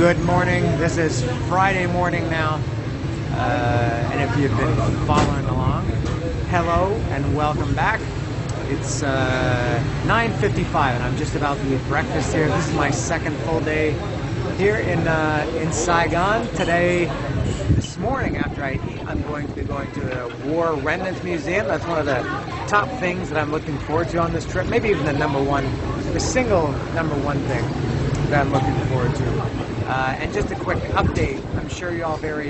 Good morning. This is Friday morning now, and if you've been following along, hello and welcome back. It's 9:55 and I'm just about to eat breakfast here. This is my second full day here in Saigon. This morning after I eat, I'm going to be going to the Remnants Museum. That's one of the top things that I'm looking forward to on this trip. Maybe even the single number one thing that I'm looking forward to. And just a quick update. I'm sure you're all very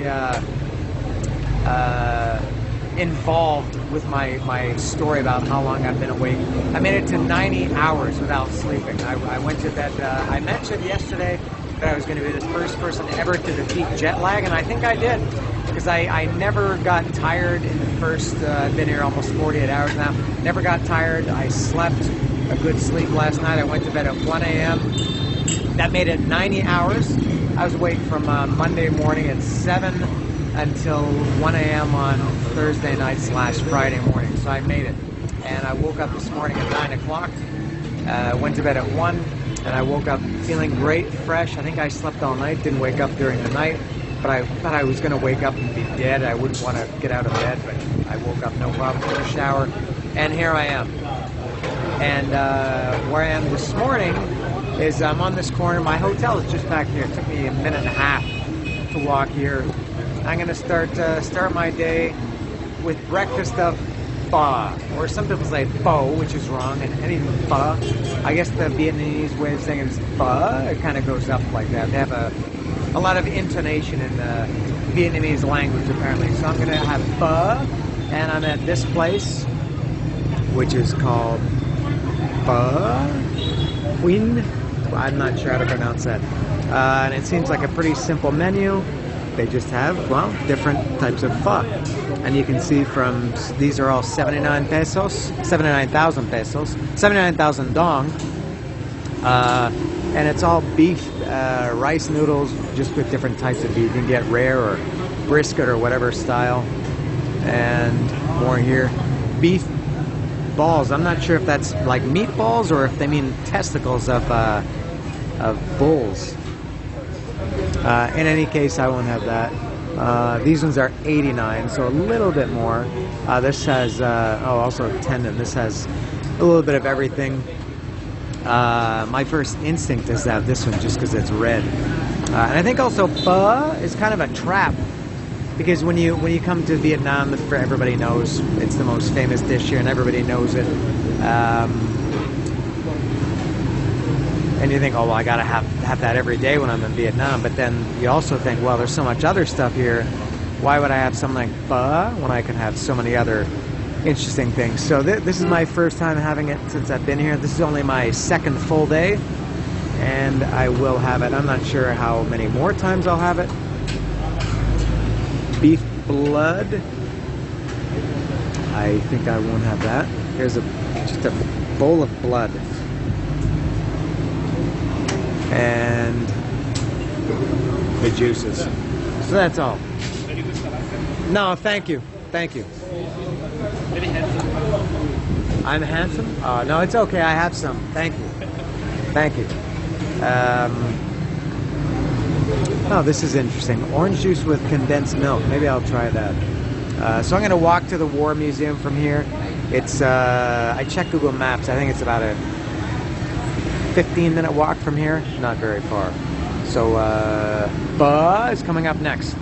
involved with my story about how long I've been awake. I made it to 90 hours without sleeping. I went to bed. I mentioned yesterday that I was going to be the first person ever to defeat jet lag, and I think I did, because I never got tired in the first, I've been here almost 48 hours now, never got tired. I slept a good sleep last night. I went to bed at 1 a.m. That made it 90 hours. I was awake from Monday morning at 7 until 1 a.m. on Thursday night / Friday morning. So I made it. And I woke up this morning at 9 o'clock, went to bed at 1, and I woke up feeling great, fresh. I think I slept all night, didn't wake up during the night, but I thought I was going to wake up and be dead. I wouldn't want to get out of bed, but I woke up no problem, took a shower, and here I am. And where I am this morning is I'm on this corner. My hotel is just back here. It took me a minute and a half to walk here. I'm going to start my day with breakfast of pho, or some people say pho, which is wrong, and anything pho. I guess the Vietnamese way of saying it is pho. It kind of goes up like that. They have a lot of intonation in the Vietnamese language, apparently. So I'm going to have pho, and I'm at this place, which is called Buu Dien. I'm not sure how to pronounce that. And it seems like a pretty simple menu. They just have, well, different types of pho. And you can see from, these are all 79 pesos, 79,000 pesos, 79,000 dong. And it's all beef, rice noodles, just with different types of beef. You can get rare or brisket or whatever style. And more here. Beef balls. I'm not sure if that's like meatballs or if they mean testicles of bulls. In any case, I won't have that. These ones are 89, so a little bit more. This has also tendon. This has a little bit of everything. My first instinct is to have this one just because it's red. And I think also pho is kind of a trap, because when you come to Vietnam, everybody knows it's the most famous dish here, and everybody knows it. And you think, oh, well, I gotta have that every day when I'm in Vietnam. But then you also think, well, there's so much other stuff here. Why would I have something like pho when I can have so many other interesting things? So this is my first time having it since I've been here. This is only my second full day, and I will have it. I'm not sure how many more times I'll have it. Beef blood. I think I won't have that. Here's just a bowl of blood. And the juices. So that's all. No, thank you. Thank you. Very handsome. I'm handsome? No, it's okay. I have some. Thank you. Thank you. Oh, this is interesting. Orange juice with condensed milk. Maybe I'll try that. So I'm going to walk to the War Museum from here. It's, I checked Google Maps. I think it's about a 15-minute walk from here. Not very far. So, pho is coming up next.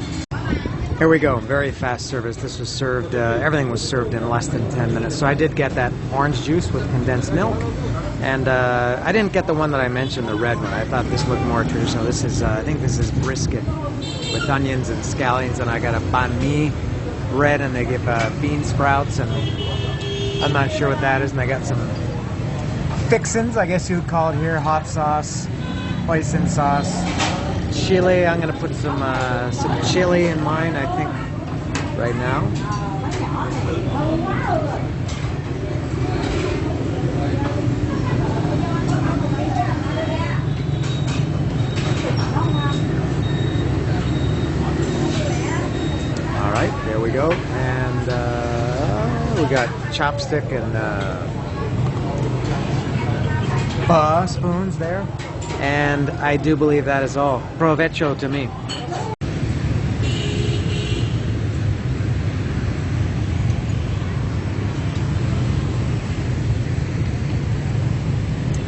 Here we go. Very fast service. This was served, everything was served in less than 10 minutes. So I did get that orange juice with condensed milk. And I didn't get the one that I mentioned, the red one. I thought this looked more traditional. This is, I think this is brisket with onions and scallions. And I got a banh mi bread, and they give bean sprouts. And I'm not sure what that is. And I got some fixins, I guess you would call it here. Hot sauce, hoisin sauce, chili. I'm going to put some chili in mine, I think, right now. Alright, there we go. And we got chopstick and pho spoons there. And I do believe that is all. Provecho to me.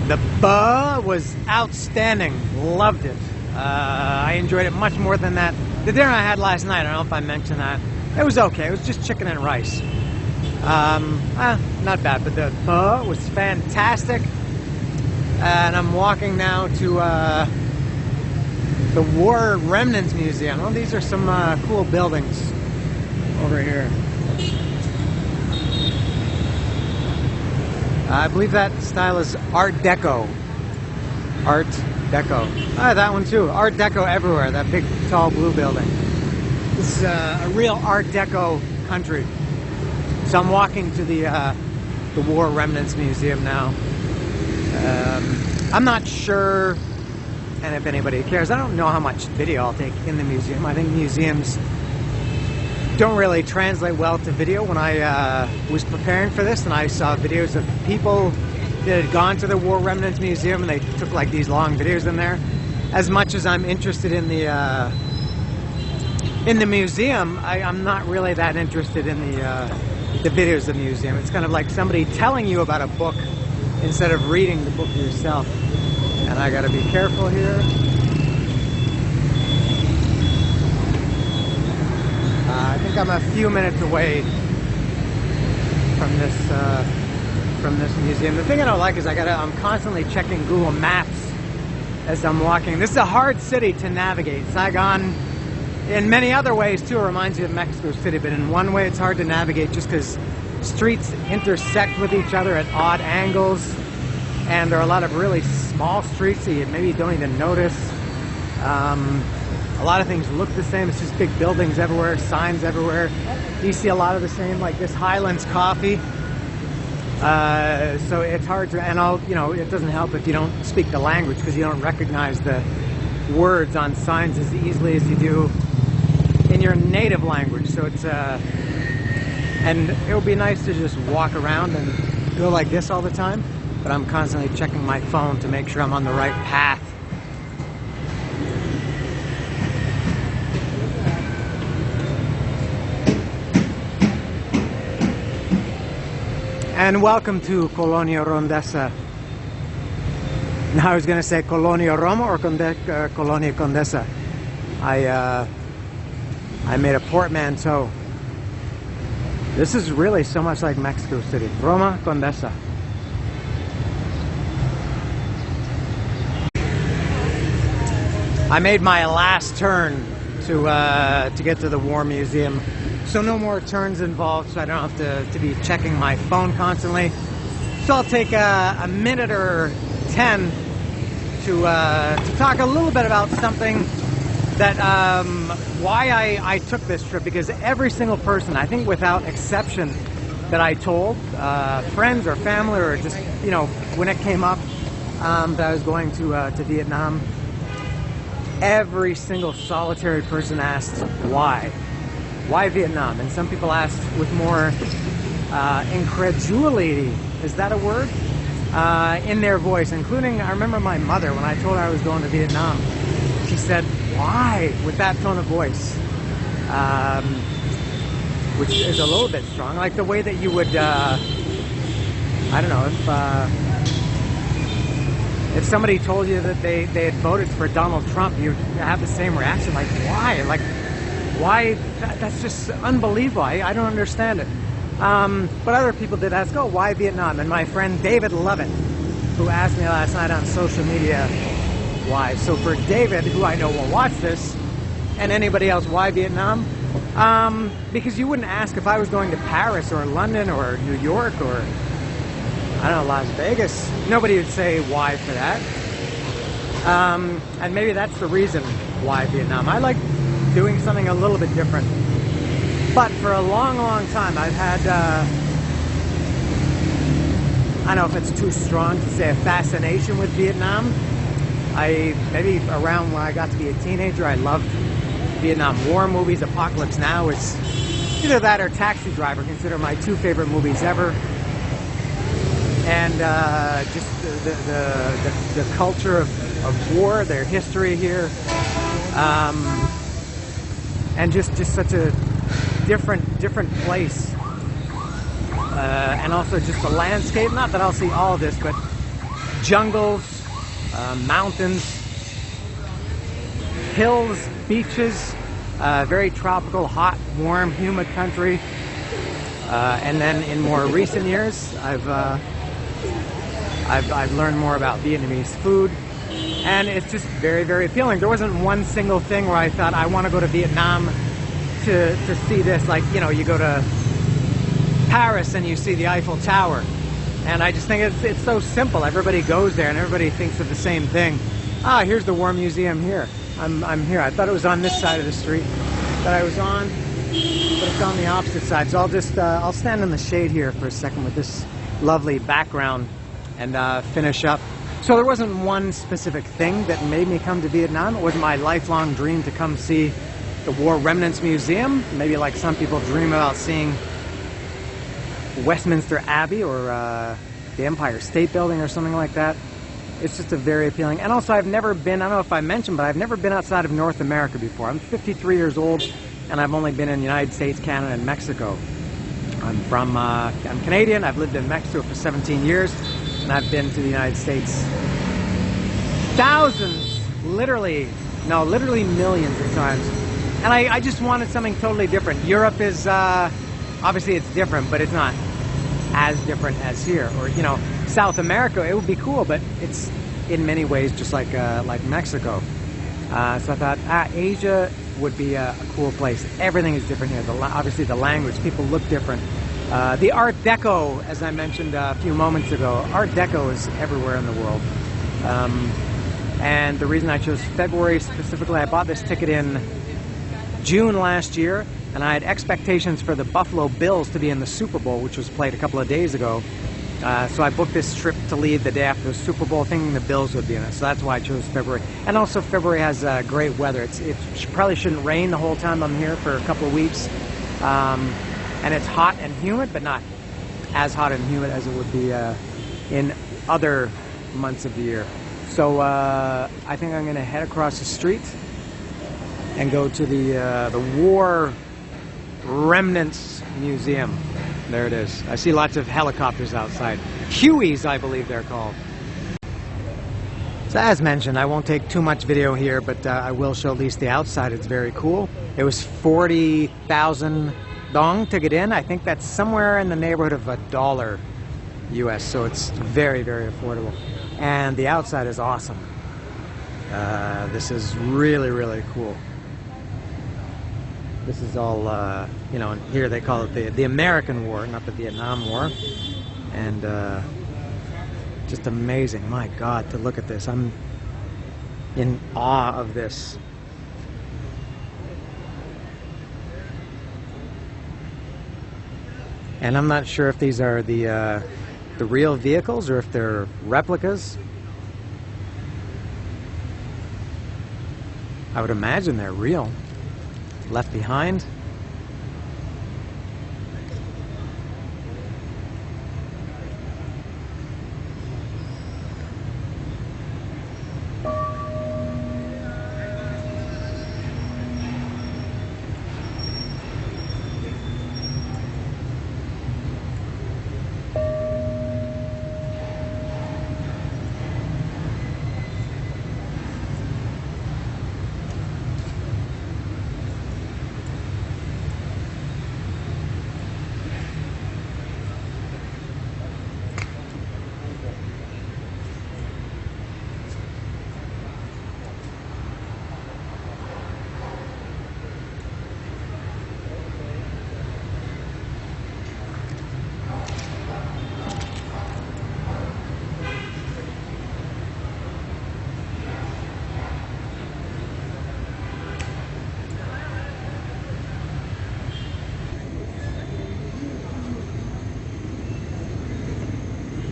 The pho was outstanding. Loved it. I enjoyed it much more than that. The dinner I had last night, I don't know if I mentioned that. It was okay. It was just chicken and rice. Not bad, but the pho was fantastic. And I'm walking now to the War Remnants Museum. Well, these are some cool buildings over here. I believe that style is Art Deco. Art Deco. Ah, that one too. Art Deco everywhere. That big, tall blue building. This is a real Art Deco country. So I'm walking to the War Remnants Museum now. I'm not sure, and if anybody cares, I don't know how much video I'll take in the museum. I think museums don't really translate well to video. When I was preparing for this and I saw videos of people that had gone to the War Remnants Museum and they took like these long videos in there, as much as I'm interested in the museum, I'm not really that interested in the videos of the museum. It's kind of like somebody telling you about a book instead of reading the book yourself. And I gotta be careful here. I think I'm a few minutes away from this museum. The thing I don't like is I'm constantly checking Google Maps as I'm walking. This is a hard city to navigate. Saigon, in many other ways too, reminds you of Mexico City, but in one way it's hard to navigate just because streets intersect with each other at odd angles, and there are a lot of really small streets that you maybe don't even notice. A lot of things look the same. It's just big buildings everywhere, signs everywhere. You see a lot of the same, like this Highlands Coffee. So it's hard to, and it doesn't help if you don't speak the language because you don't recognize the words on signs as easily as you do in your native language. So it's and it would be nice to just walk around and go like this all the time, but I'm constantly checking my phone to make sure I'm on the right path. And welcome to Colonia Rondesa. Now I was going to say Colonia Roma or Colonia Condesa. I made a portmanteau. This is really so much like Mexico City. Roma Condesa. I made my last turn to get to the War Museum. So no more turns involved, so I don't have to be checking my phone constantly. So I'll take a minute or 10 to talk a little bit about something that why I took this trip, because every single person, I think without exception, that I told, friends or family or just, when it came up that I was going to Vietnam, every single solitary person asked why. Why Vietnam? And some people asked with more incredulity, is that a word? In their voice, including, I remember my mother, when I told her I was going to Vietnam, she said, why? With that tone of voice. Which is a little bit strong. Like the way that you would, I don't know, if somebody told you that they had voted for Donald Trump, you'd have the same reaction, like, why? Like, why? That's just unbelievable. I don't understand it. But other people did ask, oh, why Vietnam? And my friend David Lovett, who asked me last night on social media why. So for David, who I know will watch this, and anybody else, why Vietnam? Because you wouldn't ask if I was going to Paris or London or New York or, I don't know, Las Vegas. Nobody would say why for that. And maybe that's the reason why Vietnam. I like doing something a little bit different. But for a long, long time, I've had, I don't know if it's too strong to say a fascination with Vietnam. Maybe around when I got to be a teenager, I loved Vietnam War movies. Apocalypse Now is either that or Taxi Driver, consider my two favorite movies ever. and just the culture of war, their history here, and just such a different place, and also just the landscape. Not that I'll see all of this, but jungles, mountains, hills, beaches, very tropical, hot, warm, humid country. And then in more recent years, I've learned more about Vietnamese food, and it's just very appealing. There wasn't one single thing where I thought I want to go to Vietnam to see this. Like, you know, you go to Paris and you see the Eiffel Tower, and I just think it's so simple. Everybody goes there and everybody thinks of the same thing. Ah, here's the War Museum here. I'm here. I thought it was on this side of the street that I was on, but it's on the opposite side. So I'll just I'll stand in the shade here for a second with this lovely background and finish up. So there wasn't one specific thing that made me come to Vietnam. It was my lifelong dream to come see the War Remnants Museum. Maybe like some people dream about seeing Westminster Abbey or the Empire State Building or something like that. It's just a very appealing. And also, I've never been, I don't know if I mentioned, but I've never been outside of North America before. I'm 53 years old, and I've only been in the United States, Canada, and Mexico. I'm Canadian. I've lived in Mexico for 17 years, and I've been to the United States thousands, literally millions of times. And I just wanted something totally different. Europe is, obviously it's different, but it's not as different as here. Or, you know, South America, it would be cool, but it's in many ways just like Mexico. So I thought Asia would be a cool place. Everything is different here. Obviously the language, people look different. The Art Deco, as I mentioned a few moments ago, Art Deco is everywhere in the world. And the reason I chose February specifically, I bought this ticket in June last year, and I had expectations for the Buffalo Bills to be in the Super Bowl, which was played a couple of days ago. So I booked this trip to leave the day after the Super Bowl, thinking the Bills would be in it. So that's why I chose February. And also February has great weather. It probably shouldn't rain the whole time I'm here for a couple of weeks. And it's hot and humid, but not as hot and humid as it would be in other months of the year. So I think I'm going to head across the street and go to the War Remnants Museum. There it is. I see lots of helicopters outside. Hueys, I believe they're called. So as mentioned, I won't take too much video here, but I will show at least the outside. It's very cool. It was 40,000 dong to get in. I think that's somewhere in the neighborhood of $1 US, so it's very affordable. And the outside is awesome. This is really cool. This is all, you know, here they call it the American War, not the Vietnam War. And just amazing. My God, to look at this. I'm in awe of this. And I'm not sure if these are the real vehicles or if they're replicas. I would imagine they're real. Left behind.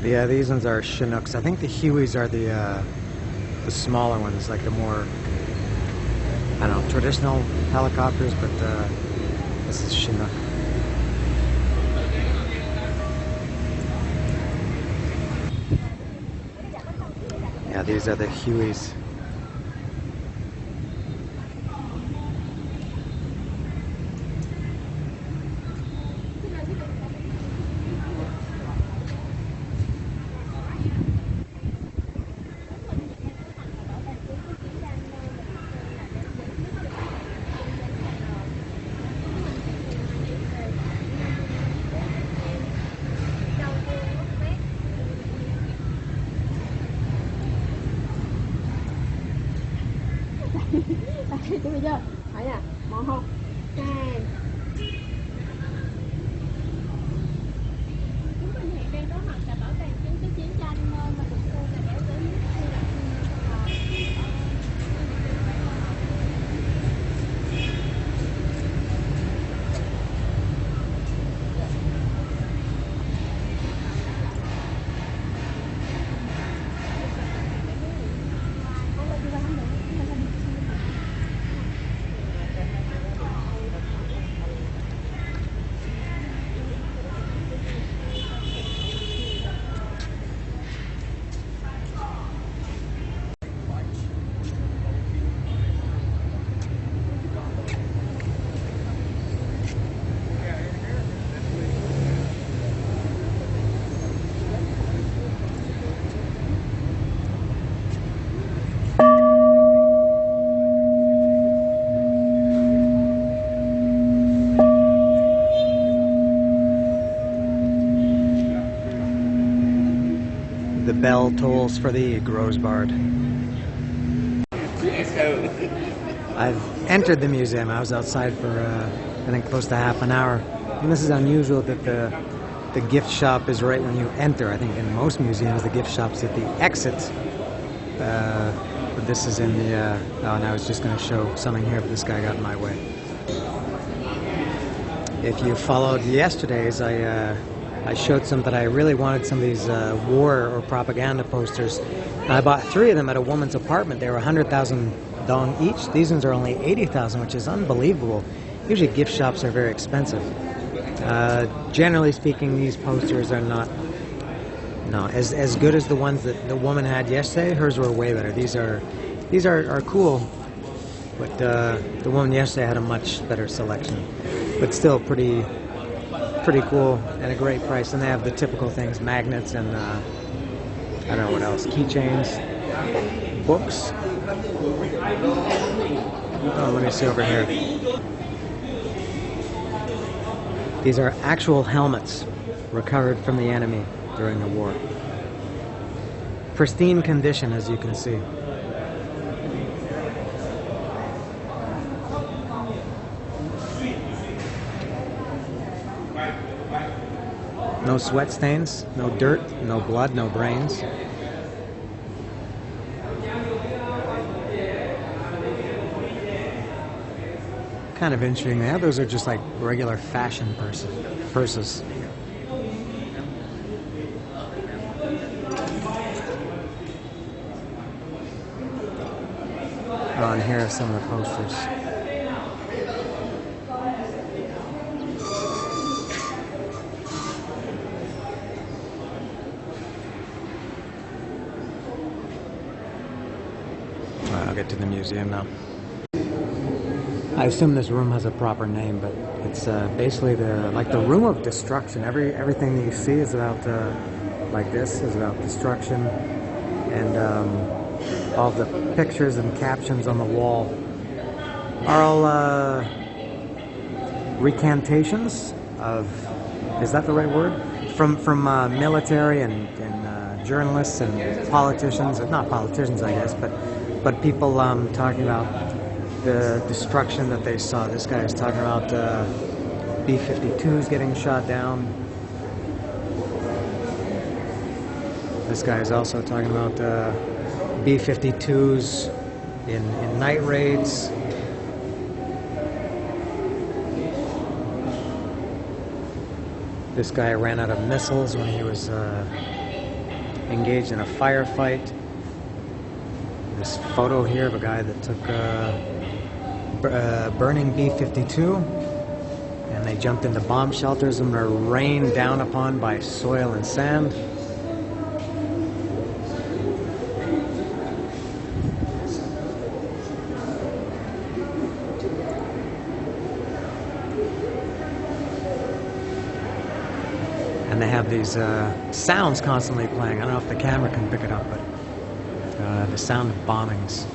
Yeah, these ones are Chinooks. I think the Hueys are the smaller ones, like the more, I don't know, traditional helicopters, but this is Chinook. These are the Hueys. Chứ bây giờ hỏi là món không hai chúng mình hiện đang có mặt tại bảo tàng chứng tích chiến tranh mà được cô là kéo tới The bell tolls for thee, grows bard. I've entered the museum. I was outside for I think close to half an hour. And this is unusual that the gift shop is right when you enter. I think in most museums the gift shop's at the exit. But this is in the oh, and I was just going to show something here, but this guy got in my way. If you followed yesterday's, I showed some that I really wanted some of these war or propaganda posters. And I bought 3 of them at a woman's apartment. They were 100,000 dong each. These ones are only 80,000, which is unbelievable. Usually gift shops are very expensive. Generally speaking, these posters are not as good as the ones that the woman had yesterday. Hers were way better. These are cool, but the woman yesterday had a much better selection. But still pretty cool and a great price. And they have the typical things, magnets and I don't know what else, keychains, books. Oh, let me see over here. These are actual helmets recovered from the enemy during the war. Pristine condition, as you can see. No sweat stains, no dirt, no blood, no brains. Kind of interesting. The others are just like regular fashion purses. Oh, and here are some of the posters. I'll get to the museum now. I assume this room has a proper name, but it's basically the room of destruction. Everything that you see is about like this is about destruction, and all the pictures and captions on the wall are all recantations of, is that the right word? From military and journalists and politicians, not politicians I guess, but people talking about the destruction that they saw. This guy is talking about B-52s getting shot down. This guy is also talking about B-52s in night raids. This guy ran out of missiles when he was engaged in a firefight. This photo here of a guy that took burning B-52, and they jumped into bomb shelters and were rained down upon by soil and sand. and they have these sounds constantly playing. I don't know if the camera can pick it up, but the sound of bombings.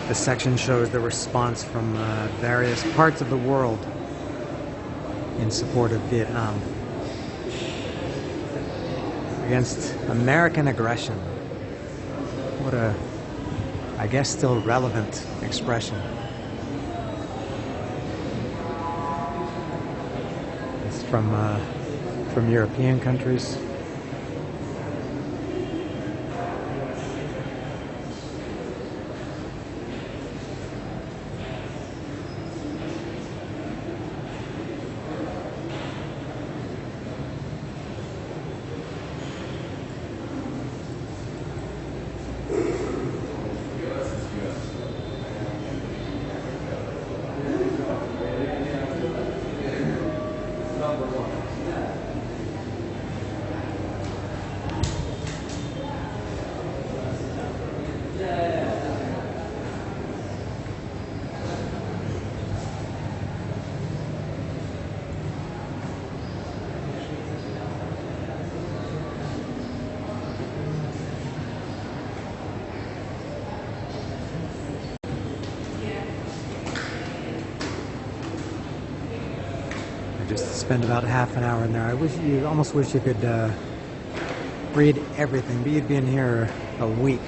This section shows the response from various parts of the world in support of Vietnam against American aggression. What a, I guess, still relevant expression. It's from European countries. I just spent about half an hour in there. You almost wish you could read everything, but you'd be in here a week.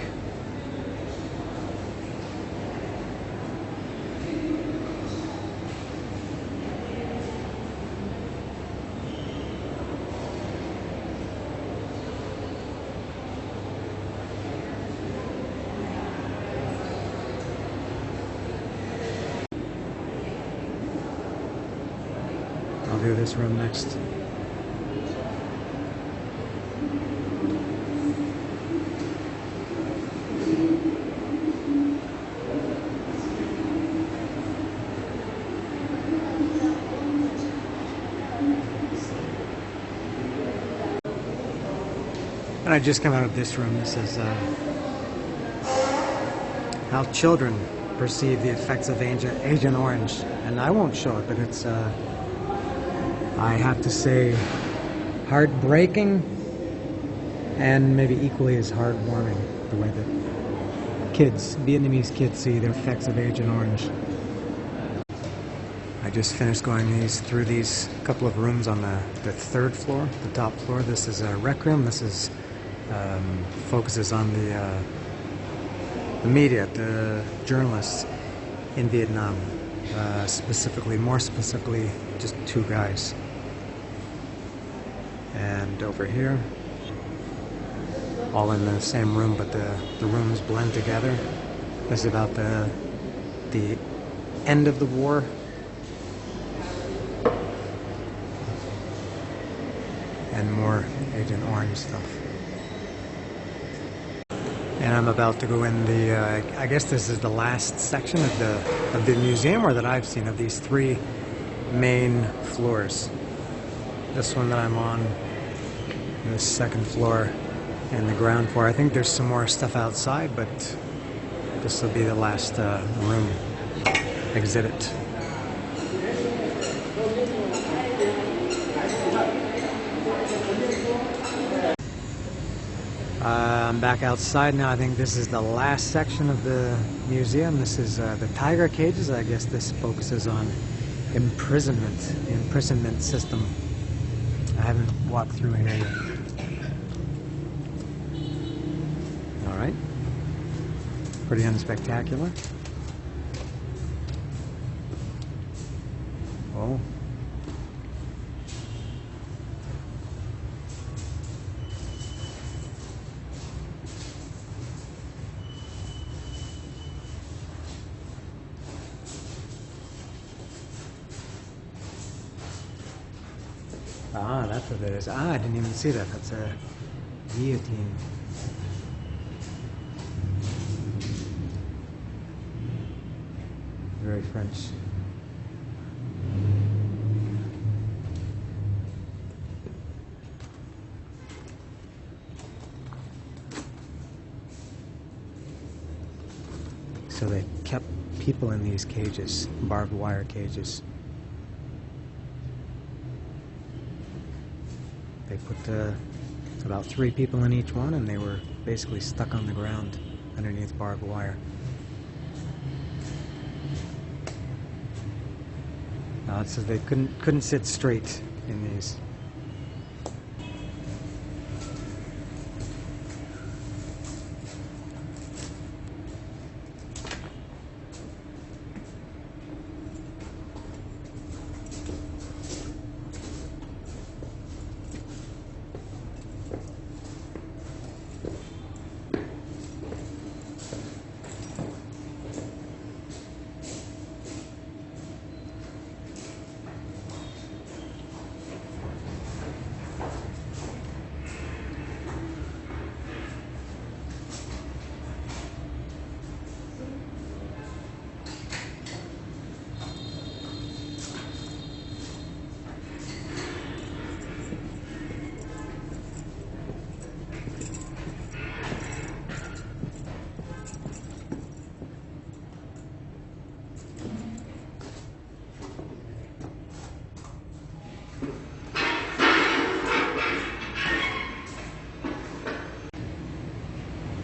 I'll do this room next. And I just came out of this room. This is how children perceive the effects of Agent Orange. And I won't show it, but it's I have to say, heartbreaking and maybe equally as heartwarming, the way that kids, Vietnamese kids, see the effects of Agent Orange. I just finished going through these couple of rooms on the third floor, the top floor. This is a rec room. This is focuses on the media, the journalists in Vietnam, more specifically, just two guys. And over here, all in the same room, but the rooms blend together. This is about the end of the war. And more Agent Orange stuff. And I'm about to go in the, I guess this is the last section of the museum, or that I've seen, of these three main floors. This one that I'm on, the second floor, and the ground floor. I think there's some more stuff outside, but this will be the last room exhibit. I'm back outside now. I think this is the last section of the museum. This is the tiger cages. I guess this focuses on imprisonment, the imprisonment system. I haven't walked through here yet. All right. Pretty unspectacular. Oh. Ah, that's what that is. Ah, I didn't even see that. That's a guillotine. very French. So they kept people in these cages, barbed wire cages. They put about 3 people in each one, and they were basically stuck on the ground underneath barbed wire. It says they couldn't sit straight in these.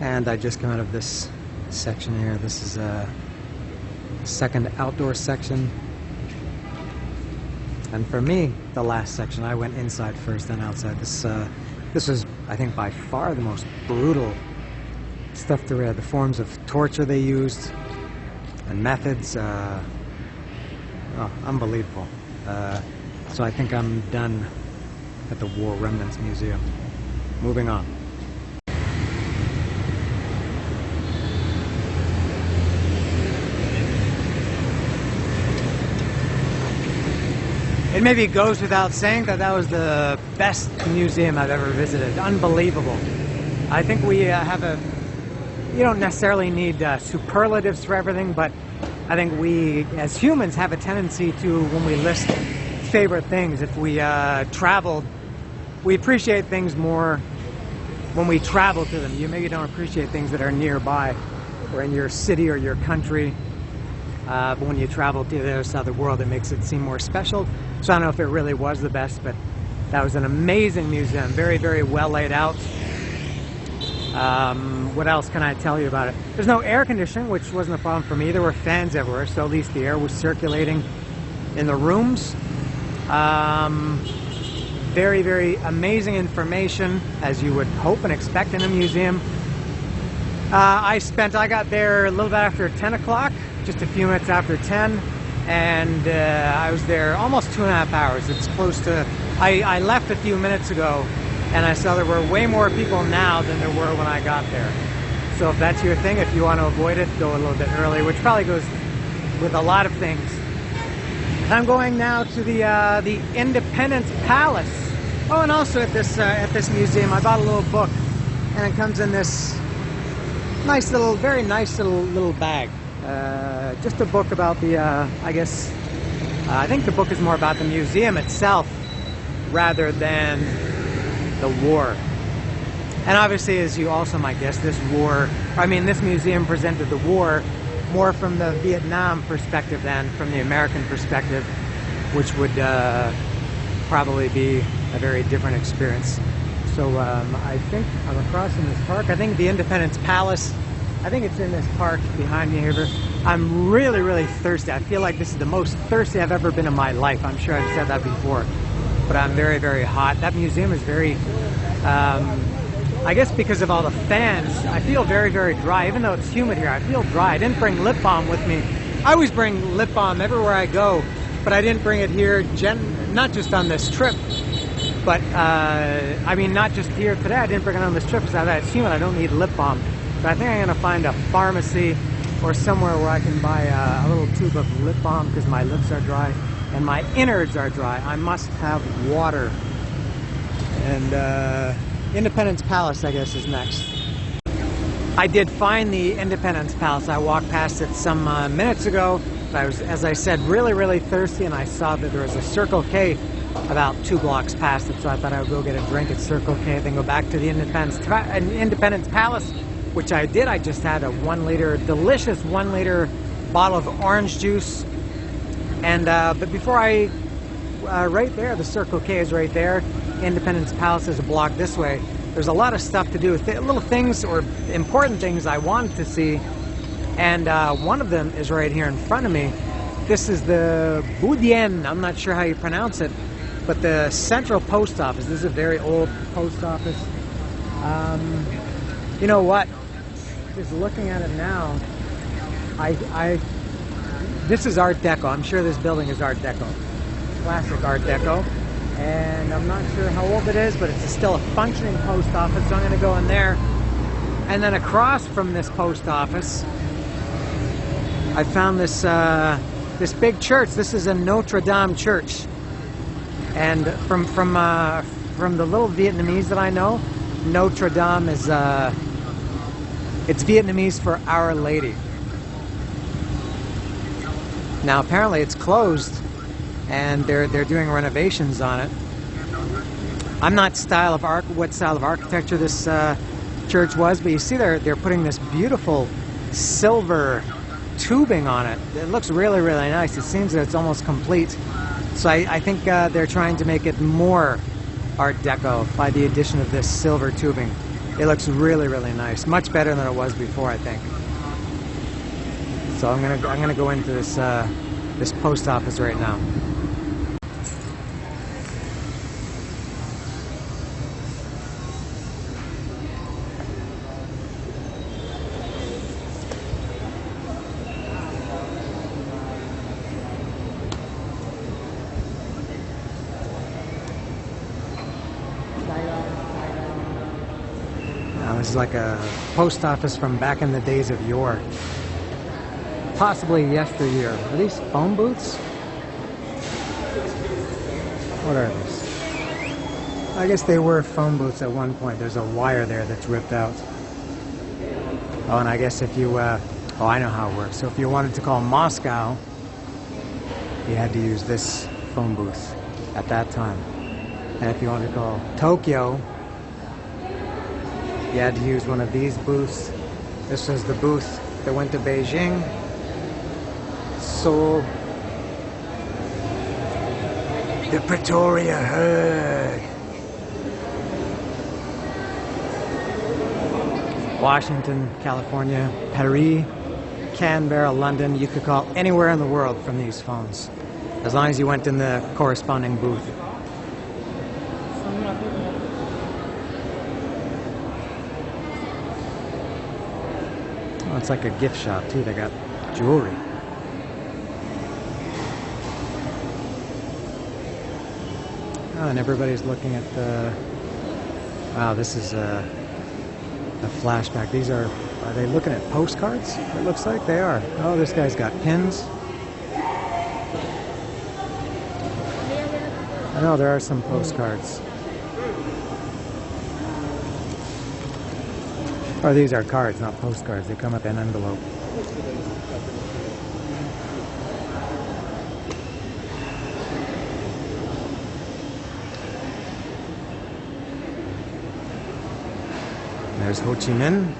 And I just came out of this section here. This is a second outdoor section. And for me, the last section, I went inside first, then outside. This was, I think, by far the most brutal stuff there had. The forms of torture they used and methods, unbelievable. So I think I'm done at the War Remnants Museum. Moving on. It maybe goes without saying that that was the best museum I've ever visited. Unbelievable. I think we you don't necessarily need superlatives for everything, but I think we as humans have a tendency to, when we list favorite things, if we traveled, we appreciate things more when we travel to them. You maybe don't appreciate things that are nearby or in your city or your country. But when you travel to the other side of the world, it makes it seem more special. So I don't know if it really was the best, but that was an amazing museum. Very, very well laid out. What else can I tell you about it? There's no air conditioning, which wasn't a problem for me. There were fans everywhere, so at least the air was circulating in the rooms. Very, very amazing information, as you would hope and expect in a museum. I got there a little bit after 10 o'clock. Just a few minutes after 10, and I was there almost 2.5 hours. It's close to, I left a few minutes ago, and I saw there were way more people now than there were when I got there. So if that's your thing, if you want to avoid it, go a little bit early, which probably goes with a lot of things. I'm going now to the Independence Palace. Oh, and also at this museum, I bought a little book, and it comes in this nice little, very nice little bag. Just a book about the, I think the book is more about the museum itself rather than the war. And obviously, as you also might guess, this museum presented the war more from the Vietnam perspective than from the American perspective, which would probably be a very different experience. So I think I'm across in this park. I think the Independence Palace, I think it's in this park behind me here. I'm really, really thirsty. I feel like this is the most thirsty I've ever been in my life. I'm sure I've said that before, but I'm very, very hot. That museum is very, I guess because of all the fans, I feel very, very dry. Even though it's humid here, I feel dry. I didn't bring lip balm with me. I always bring lip balm everywhere I go, but I didn't bring it here, not just on this trip, but I mean, not just here today. I didn't bring it on this trip because it's humid. I don't need lip balm. But I think I'm going to find a pharmacy or somewhere where I can buy a little tube of lip balm because my lips are dry and my innards are dry. I must have water. And Independence Palace, I guess, is next. I did find the Independence Palace. I walked past it some minutes ago, But I was, as I said, really, really thirsty, and I saw that there was a Circle K about 2 blocks past it, so I thought I would go get a drink at Circle K, then go back to the Independence Palace, which I did. I just had a 1-liter, delicious 1-liter bottle of orange juice. And but before right there, the Circle K is right there. Independence Palace is a block this way. There's a lot of stuff to do, little things or important things I wanted to see. And one of them is right here in front of me. This is the Buu Dien. I'm not sure how you pronounce it, but the Central Post Office. This is a very old post office. You know what? Just looking at it now, this is Art Deco. I'm sure this building is Art Deco. Classic Art Deco. And I'm not sure how old it is, but it's still a functioning post office, so I'm going to go in there. And then across from this post office, I found this this big church. This is a Notre Dame church. And from the little Vietnamese that I know, Notre Dame is it's Vietnamese for Our Lady. Now apparently it's closed, and they're doing renovations on it. I'm not what style of architecture this church was, but you see they're putting this beautiful silver tubing on it. It looks really, really nice. It seems that it's almost complete. So I think they're trying to make it more Art Deco by the addition of this silver tubing. It looks really, really nice. Much better than it was before, I think. So I'm gonna go into this this post office right now. This is like a post office from back in the days of yore. Possibly yesteryear. Are these phone booths? What are these? I guess they were phone booths at one point. There's a wire there that's ripped out. Oh, and I guess if you, oh, I know how it works. So if you wanted to call Moscow, you had to use this phone booth at that time. And if you wanted to call Tokyo, you had to use one of these booths. This was the booth that went to Beijing, Seoul, the Pretoria Herd, Washington, California, Paris, Canberra, London. You could call anywhere in the world from these phones, as long as you went in the corresponding booth. Oh, it's like a gift shop too. They got jewelry. Oh, and everybody's looking at the... Wow, this is a flashback. These are they looking at postcards? It looks like they are. Oh, this guy's got pins. I know there are some postcards. Or these are cards, not postcards. They come up in an envelope. There's Ho Chi Minh.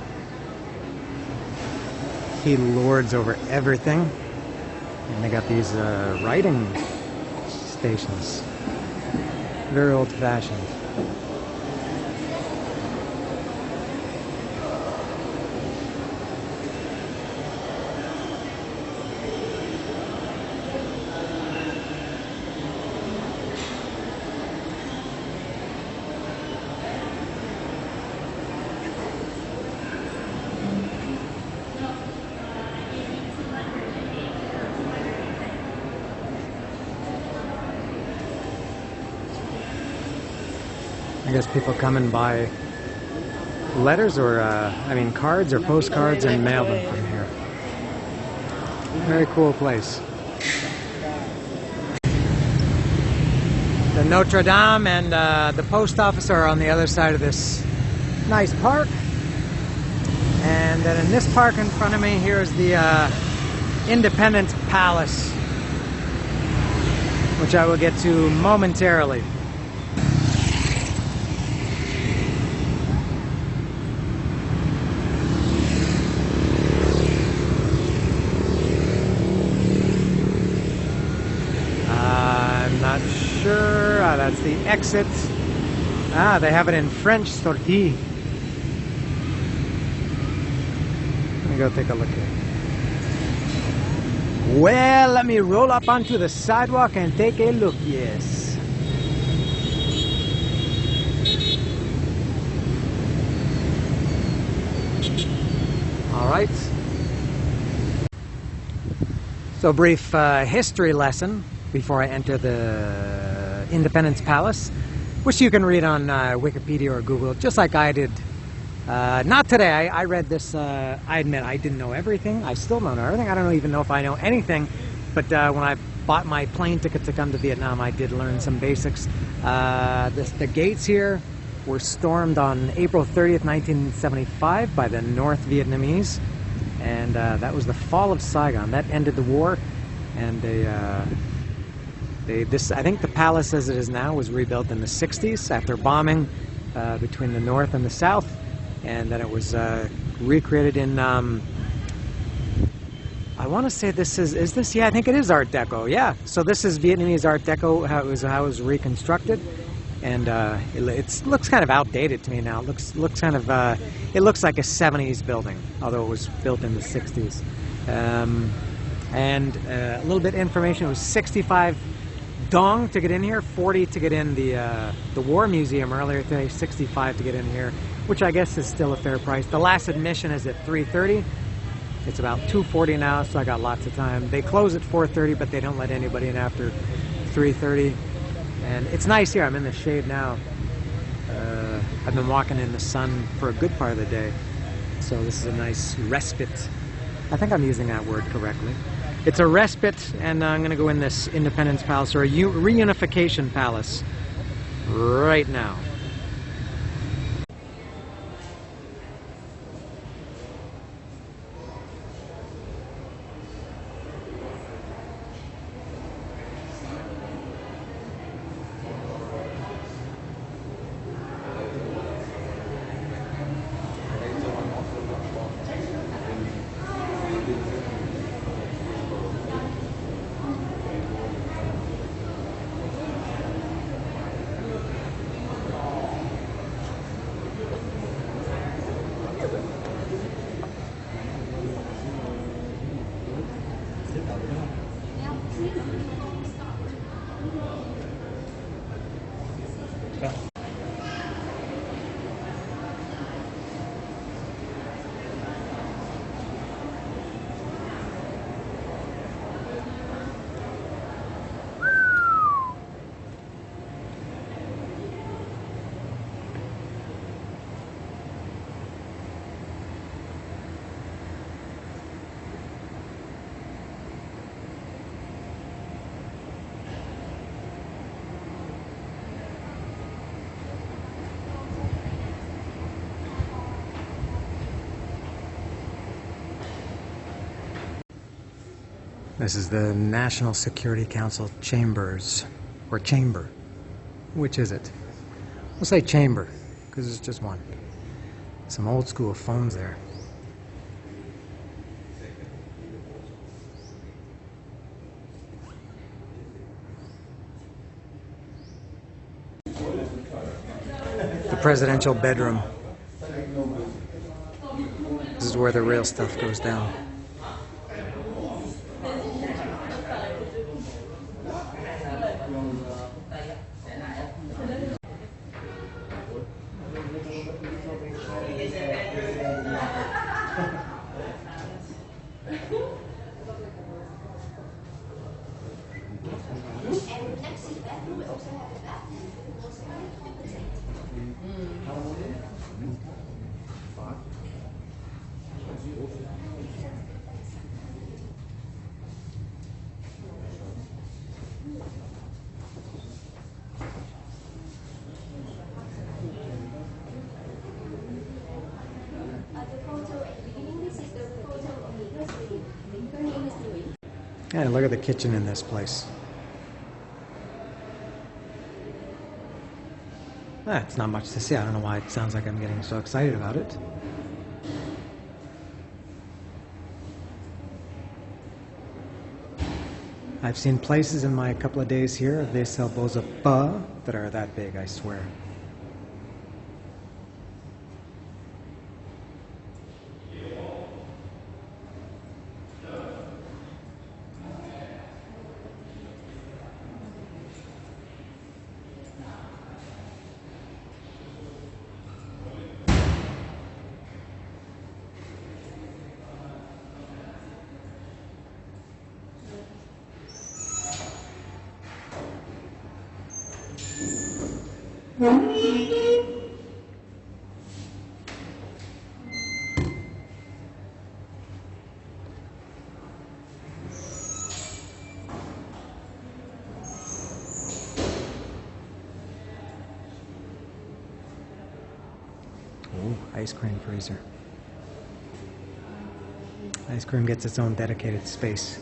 He lords over everything. And they got these writing stations. Very old-fashioned. I guess people come and buy letters or, cards or postcards and mail them from here. Very cool place. The Notre Dame and the post office are on the other side of this nice park. And then in this park in front of me, here's the Independence Palace, which I will get to momentarily. I'm not sure. That's the exit. They have it in French, sortie. Let me go take a look here. Well, let me roll up onto the sidewalk and take a look, yes. All right. So, brief history lesson before I enter the Independence Palace, which you can read on Wikipedia or Google, just like I did. Not today. I read this. I admit I didn't know everything. I still don't know everything. I don't even know if I know anything. But when I bought my plane ticket to come to Vietnam, I did learn some basics. The gates here were stormed on April 30th, 1975 by the North Vietnamese. And that was the fall of Saigon. That ended the war. And I think the palace as it is now was rebuilt in the 60s after bombing between the North and the South. And then it was recreated in, I want to say this is this? Yeah, I think it is Art Deco. Yeah, so this is Vietnamese Art Deco, how it was reconstructed. And it looks kind of outdated to me now. It looks kind of, it looks like a 70s building, although it was built in the 60s. And a little bit of information, it was 65 dong to get in here, 40 to get in the War Museum earlier today, 65 to get in here, which I guess is still a fair price. The last admission is at $3.30. It's about $2.40 now, so I got lots of time. They close at 4:30, but they don't let anybody in after 3:30. And it's nice here. I'm in the shade now. I've been walking in the sun for a good part of the day, so this is a nice respite. I think I'm using that word correctly. It's a respite, and I'm going to go in this Independence Palace, or a reunification palace, right now. This is the National Security Council chambers, or chamber. Which is it? We'll say chamber, because it's just one. Some old school phones there. The presidential bedroom. This is where the real stuff goes down. And look at the kitchen in this place. It's not much to see. I don't know why it sounds like I'm getting so excited about it. I've seen places in my couple of days here, they sell bowls of pho that are that big, I swear. Ooh, ice cream freezer. Ice cream gets its own dedicated space.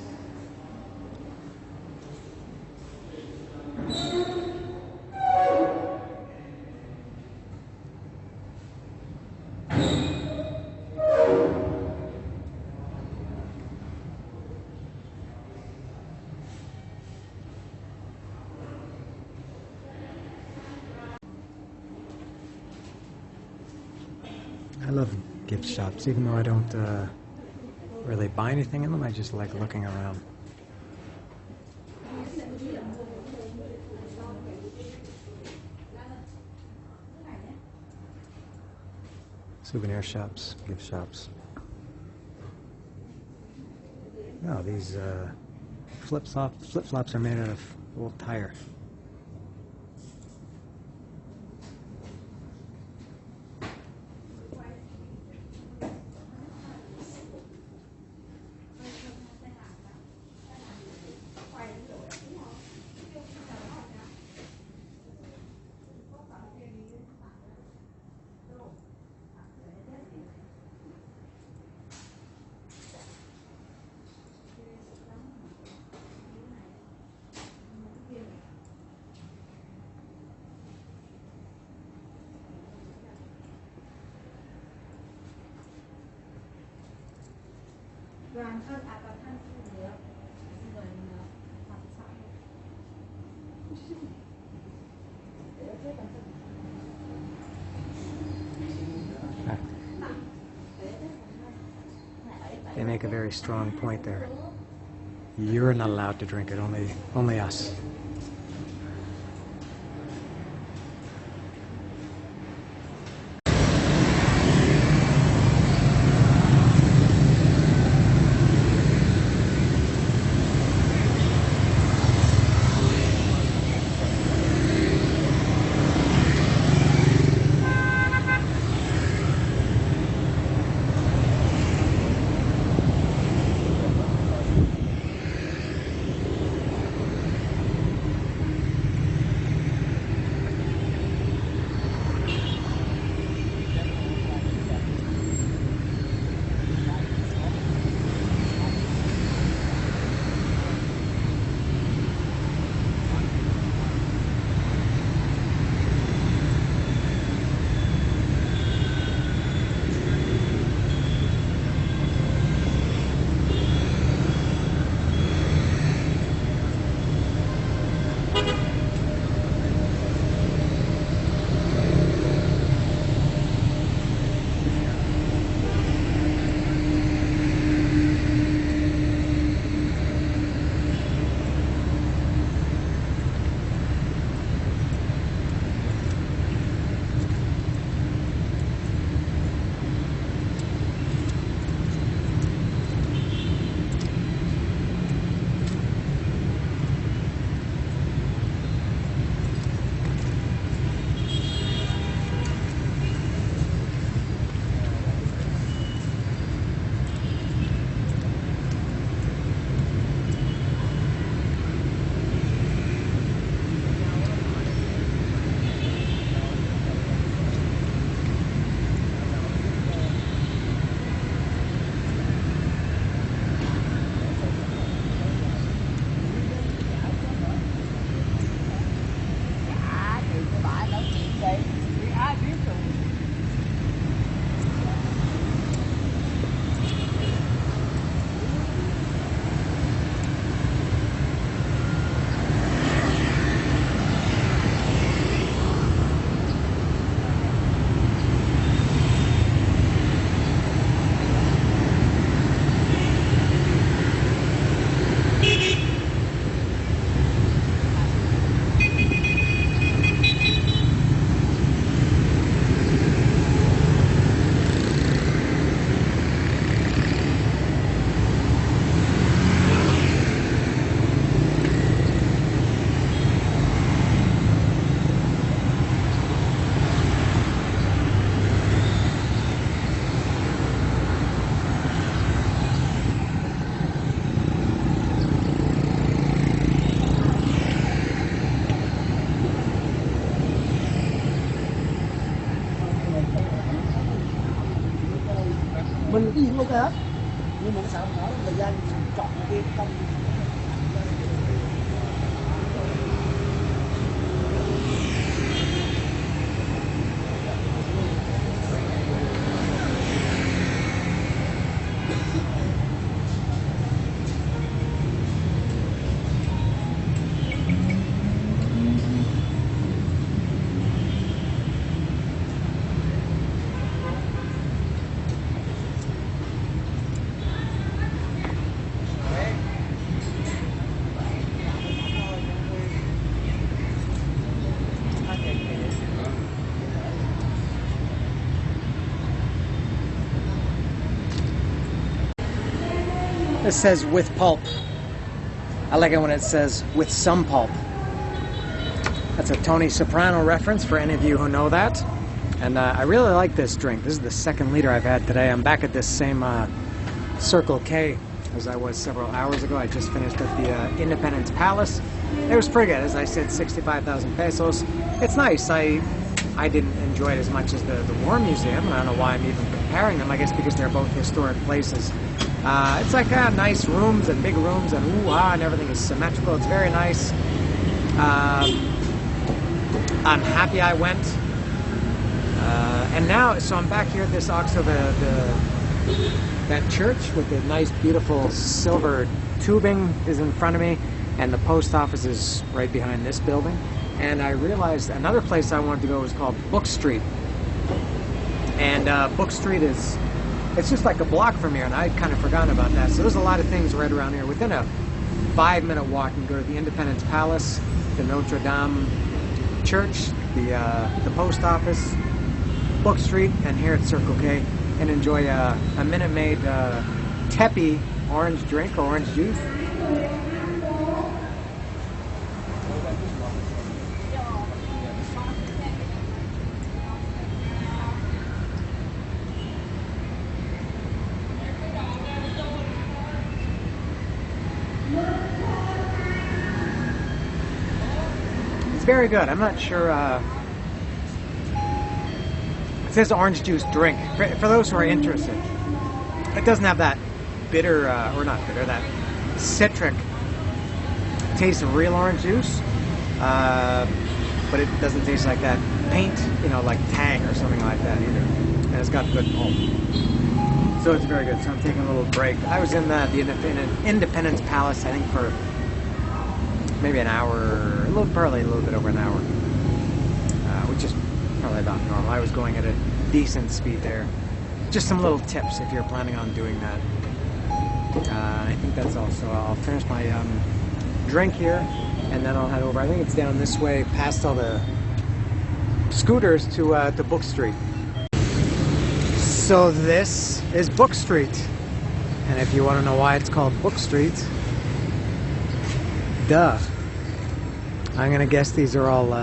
I love gift shops, even though I don't really buy anything in them. I just like looking around. Souvenir shops, gift shops. No, these flip-flops are made out of old tire. They make a very strong point there. You're not allowed to drink it, only us. nguyên luôn hết, nhưng mà nó sợ mở thời gian chọn cái công. It says with pulp. I like it when it says with some pulp. That's a Tony Soprano reference for any of you who know that. And I really like this drink. This is the second liter I've had today. I'm back at this same Circle K as I was several hours ago. I just finished at the Independence Palace. It was pretty good. As I said, 65,000 pesos. It's nice. I didn't enjoy it as much as the War Museum. I don't know why I'm even comparing them. I guess because they're both historic places. It's like nice rooms and big rooms and ooh-ah, and everything is symmetrical. It's very nice. I'm happy I went. And now, so I'm back here at this Oxo, that church with the nice, beautiful silver tubing is in front of me, and the post office is right behind this building. And I realized another place I wanted to go was called Book Street. And Book Street is, it's just like a block from here, and I'd kind of forgotten about that. So there's a lot of things right around here. Within a 5-minute walk, you can go to the Independence Palace, the Notre Dame Church, the post office, Book Street, and here at Circle K, and enjoy a Minute Maid Teppy orange drink, orange juice. It's very good. I'm not sure. It says orange juice drink. For those who are interested, it doesn't have that bitter, or not bitter, that citric taste of real orange juice, but it doesn't taste like that paint, you know, like Tang or something like that either. And it's got good pulp. So it's very good. So I'm taking a little break. I was in the Independence Palace, I think, for maybe an hour, probably a little bit over an hour, which is probably about normal. I was going at a decent speed there. Just some little tips if you're planning on doing that. I think that's all. So I'll finish my drink here, and then I'll head over. I think it's down this way, past all the scooters to Book Street. So this is Book Street, and if you want to know why it's called Book Street, duh. I'm gonna guess these are all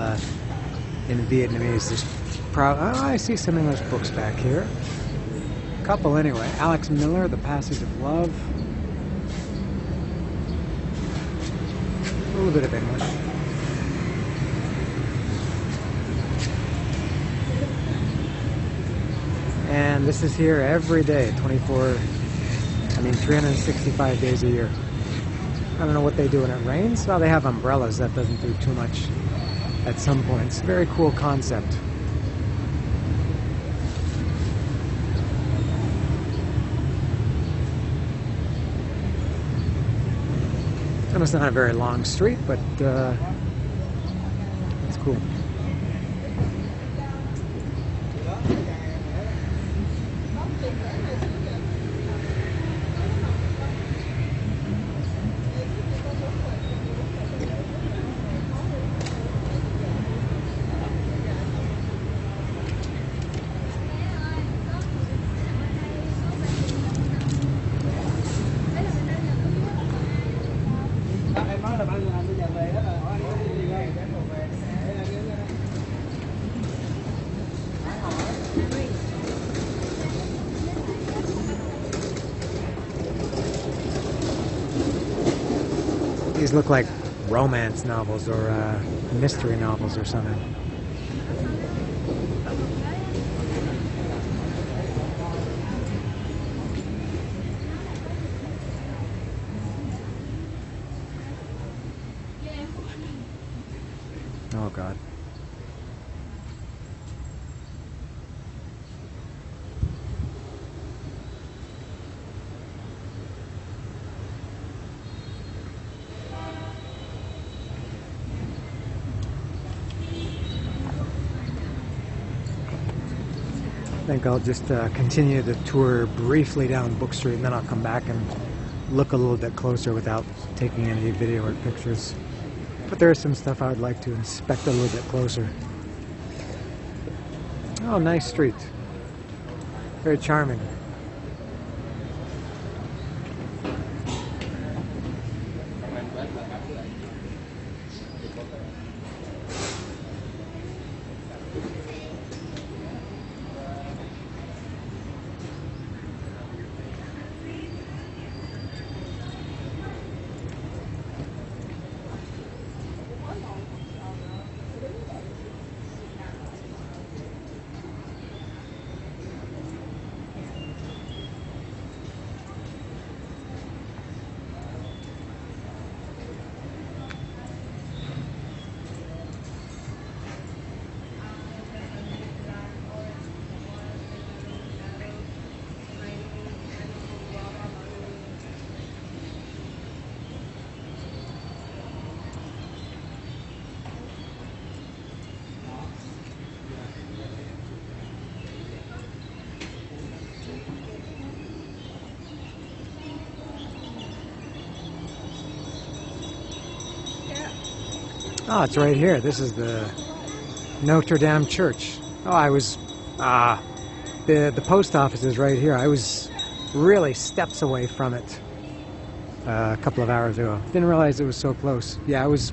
in Vietnamese. There's I see some English books back here. A couple anyway. Alex Miller, The Passage of Love. A little bit of English. And this is here every day, 365 days a year. I don't know what they do when it rains. Well, they have umbrellas. That doesn't do too much at some points. Very cool concept. It's not a very long street, but it's cool. These look like romance novels or mystery novels or something. God. I think I'll just continue the tour briefly down Book Street, and then I'll come back and look a little bit closer without taking any video or pictures. But there is some stuff I would like to inspect a little bit closer. Oh, nice street. Very charming. Oh, it's right here. This is the Notre Dame Church. Oh, I was... the post office is right here. I was really steps away from it a couple of hours ago. Didn't realize it was so close. Yeah, I was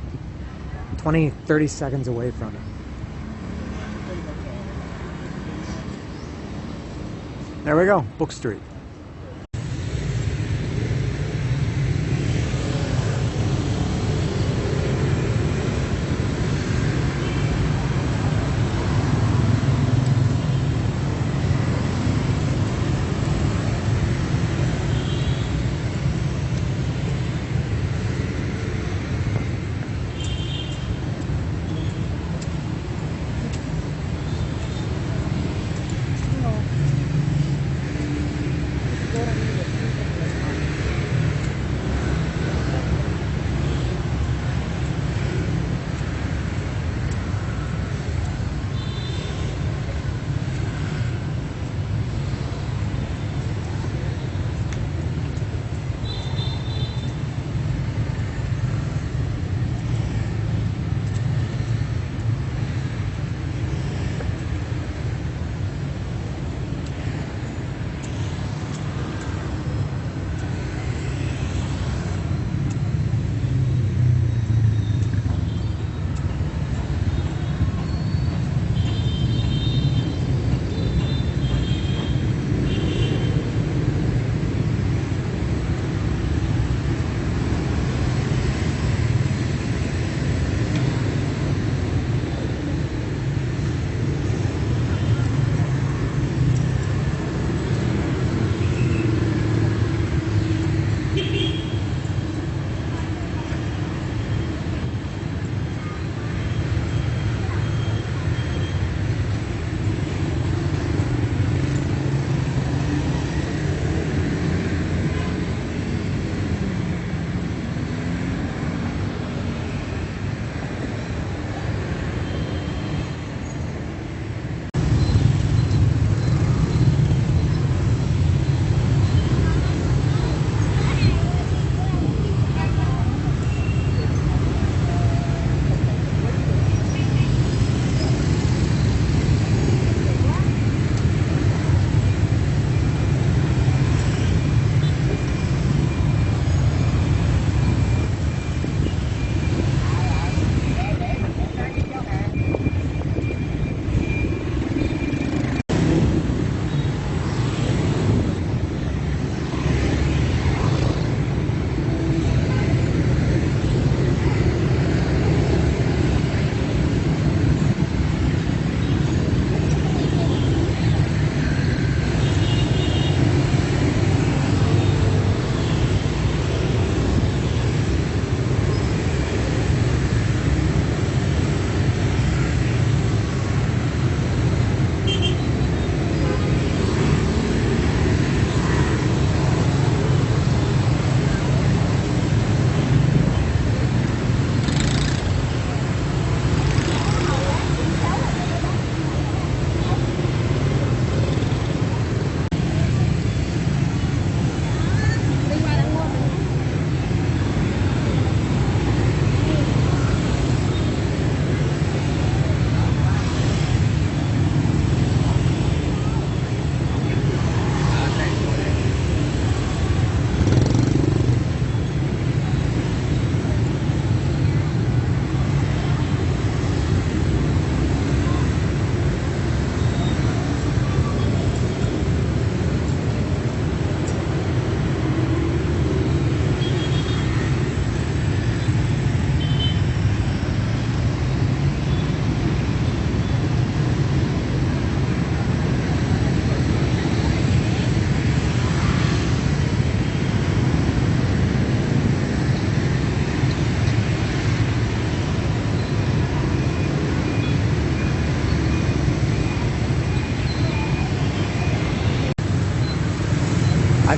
20, 30 seconds away from it. There we go, Book Street.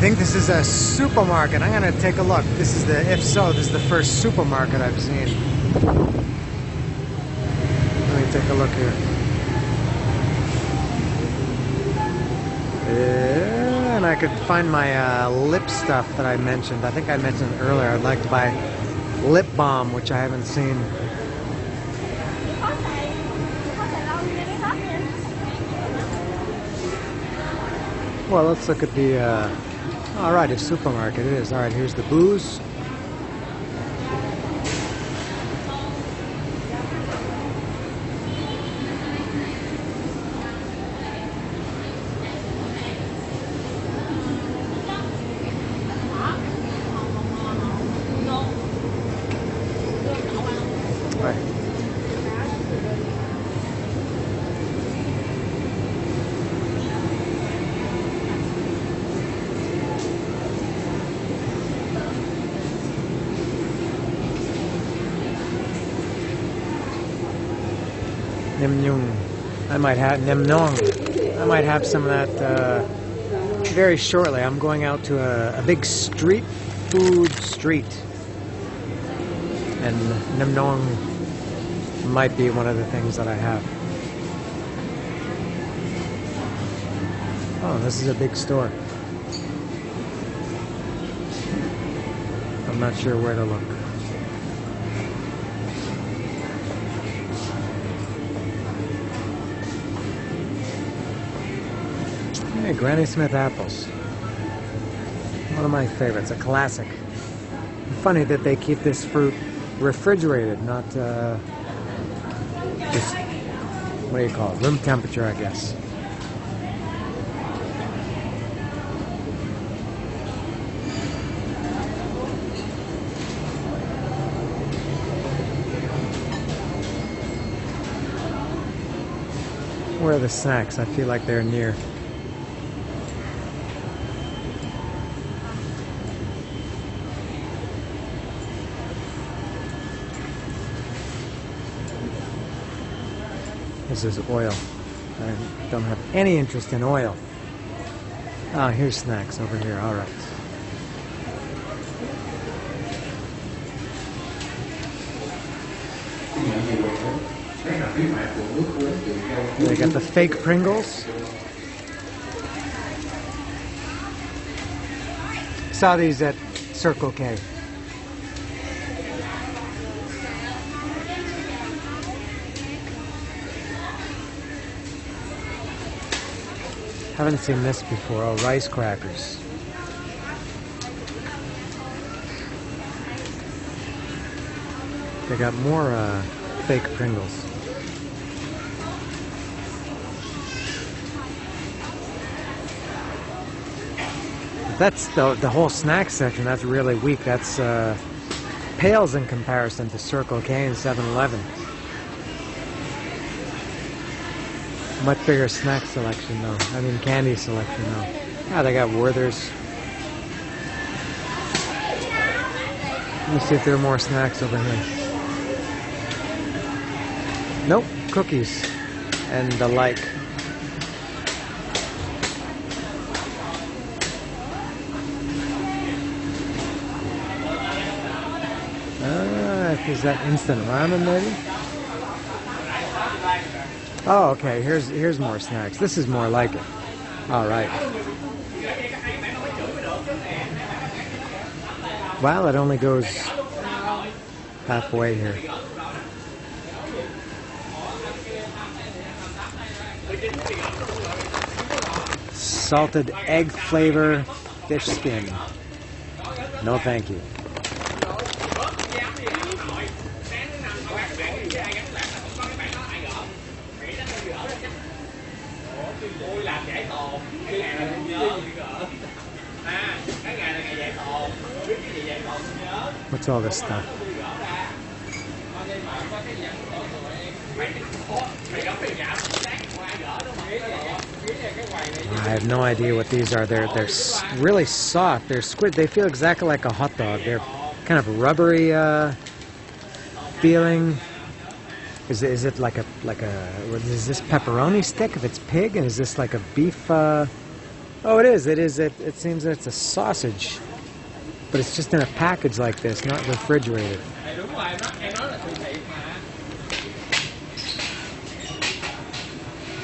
think this is a supermarket. I'm gonna take a look. If so, this is the first supermarket I've seen. Let me take a look here. Yeah, and I could find my lip stuff that I mentioned. I think I mentioned earlier. I'd like to buy lip balm, which I haven't seen. Well, let's look at the, alright, a supermarket it is. Alright, here's the booze. Right. I might have Nemnong. I might have some of that very shortly. I'm going out to a big street food street, and Nemnong might be one of the things that I have. Oh, this is a big store. I'm not sure where to look. Hey, Granny Smith apples. One of my favorites, a classic. Funny that they keep this fruit refrigerated, not just, what do you call it, room temperature, I guess. Where are the snacks? I feel like they're near. This is oil. I don't have any interest in oil. Ah, here's snacks over here. All right. They got the fake Pringles. Saw these at Circle K. Haven't seen this before. Oh, rice crackers. They got more fake Pringles. That's the whole snack section. That's really weak. That's pales in comparison to Circle K and 7-Eleven. Much bigger snack selection though. I mean candy selection though. Ah, they got Werther's. Let me see if there are more snacks over here. Nope, cookies and the like. Is that instant ramen maybe? Oh, okay. Here's more snacks. This is more like it. All right. Well, it only goes halfway here. Salted egg flavor fish skin. No, thank you. What's all this stuff? I have no idea what these are. They're really soft. They're squid. They feel exactly like a hot dog. They're kind of rubbery feeling. Is it like a is this pepperoni stick if it's pig, and is this like a beef Oh, it is. It is. It seems that it's a sausage, but it's just in a package like this, not refrigerated. Đúng rồi, em nói là từ thiện mà.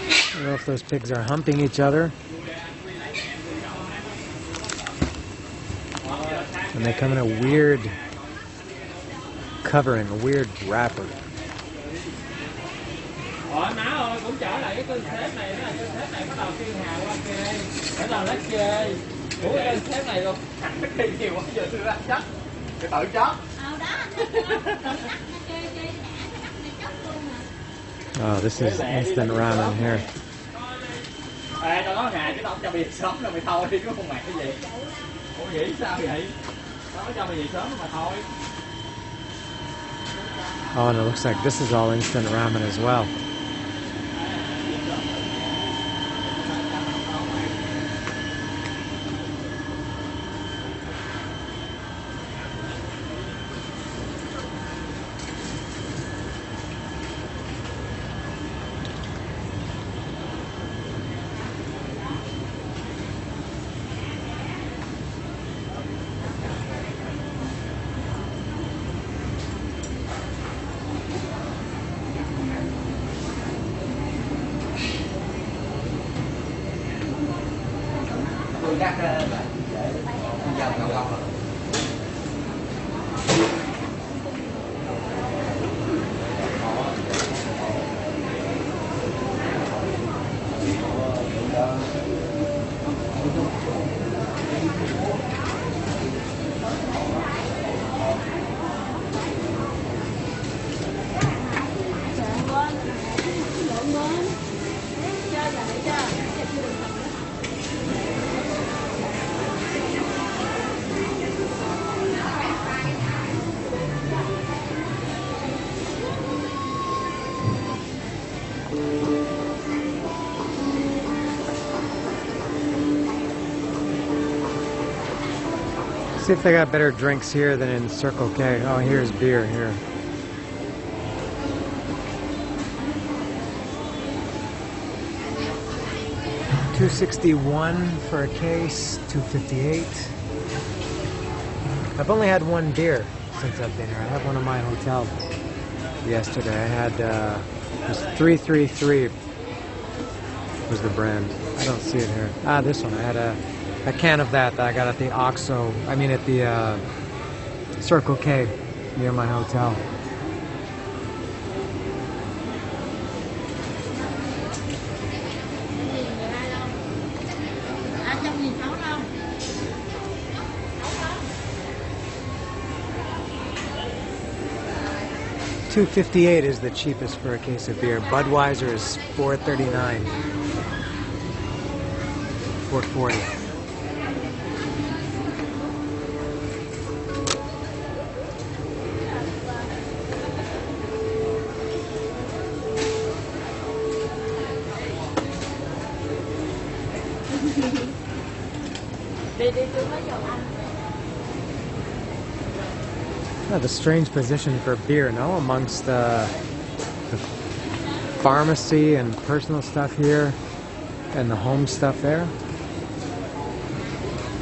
I don't know if those pigs are humping each other. And they come in a weird covering, a weird wrapper. Má ơi, cũng trở lại cái tư thế này, nó là tư thế này bắt đầu phiêu hào qua kê. Bắt đầu nó chê. Ủa cái tư thế này luôn. Thằng nó kê nhiều quá giờ tôi ra chắc. Cái tự chó. Oh, this is instant ramen here. Ê, tao nói ngày chứ tao không cho mày về sớm đâu mày thôi đi, có con mày cái gì? Ủa nghĩ sao vậy? Tao nói cho mày về sớm mà thôi. Oh, and it looks like this is all instant ramen as well. Các bạn dòng ngọc ngọc. See if they got better drinks here than in Circle K. Oh, here's beer here. $2.61 for a case, $2.58. I've only had one beer since I've been here. I had one in my hotel yesterday. I had it was 333 was the brand. I don't see it here. Ah, this one. I had a can of that I got at the OXXO. I mean at the Circle K near my hotel. $2.58 is the cheapest for a case of beer. Budweiser is $4.39. $4.40. The strange position for beer, no? Amongst the pharmacy and personal stuff here and the home stuff there.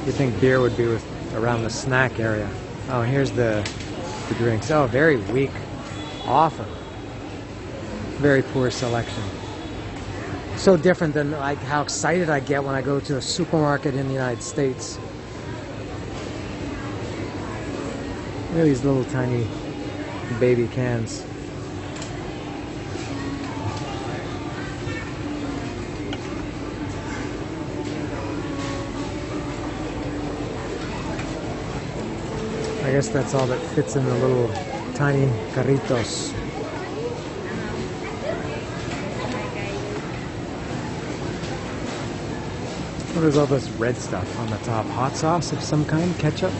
You'd think beer would be with around the snack area. Oh, here's the drinks. Oh, very weak. Awful. Very poor selection. So different than like how excited I get when I go to a supermarket in the United States. Look at these little tiny baby cans. I guess that's all that fits in the little tiny carritos. What is all this red stuff on the top? Hot sauce of some kind? Ketchup?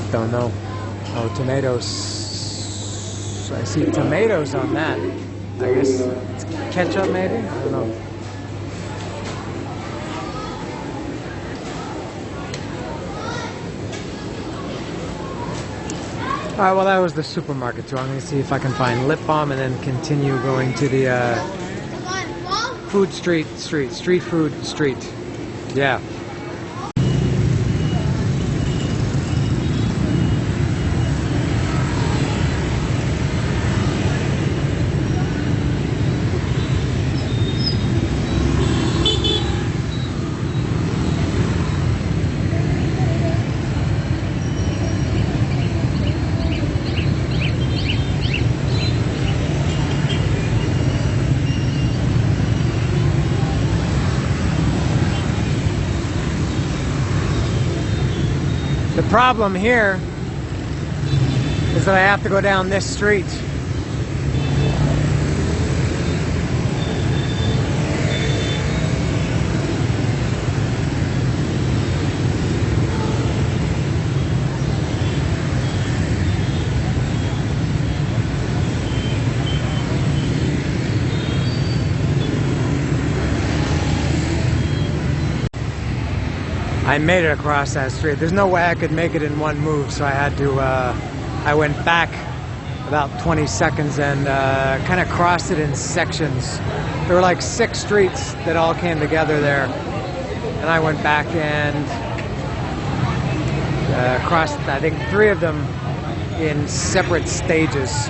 Don't know. Oh, tomatoes. I see tomatoes on that. I guess it's ketchup maybe? I don't know. Alright, well that was the supermarket tour. I'm going to see if I can find lip balm and then continue going to the Food Street, Street Food Street. Yeah. The problem here is that I have to go down this street. I made it across that street. There's no way I could make it in one move, so I had to, I went back about 20 seconds and kind of crossed it in sections. There were like 6 streets that all came together there, and I went back and crossed, I think, 3 of them in separate stages.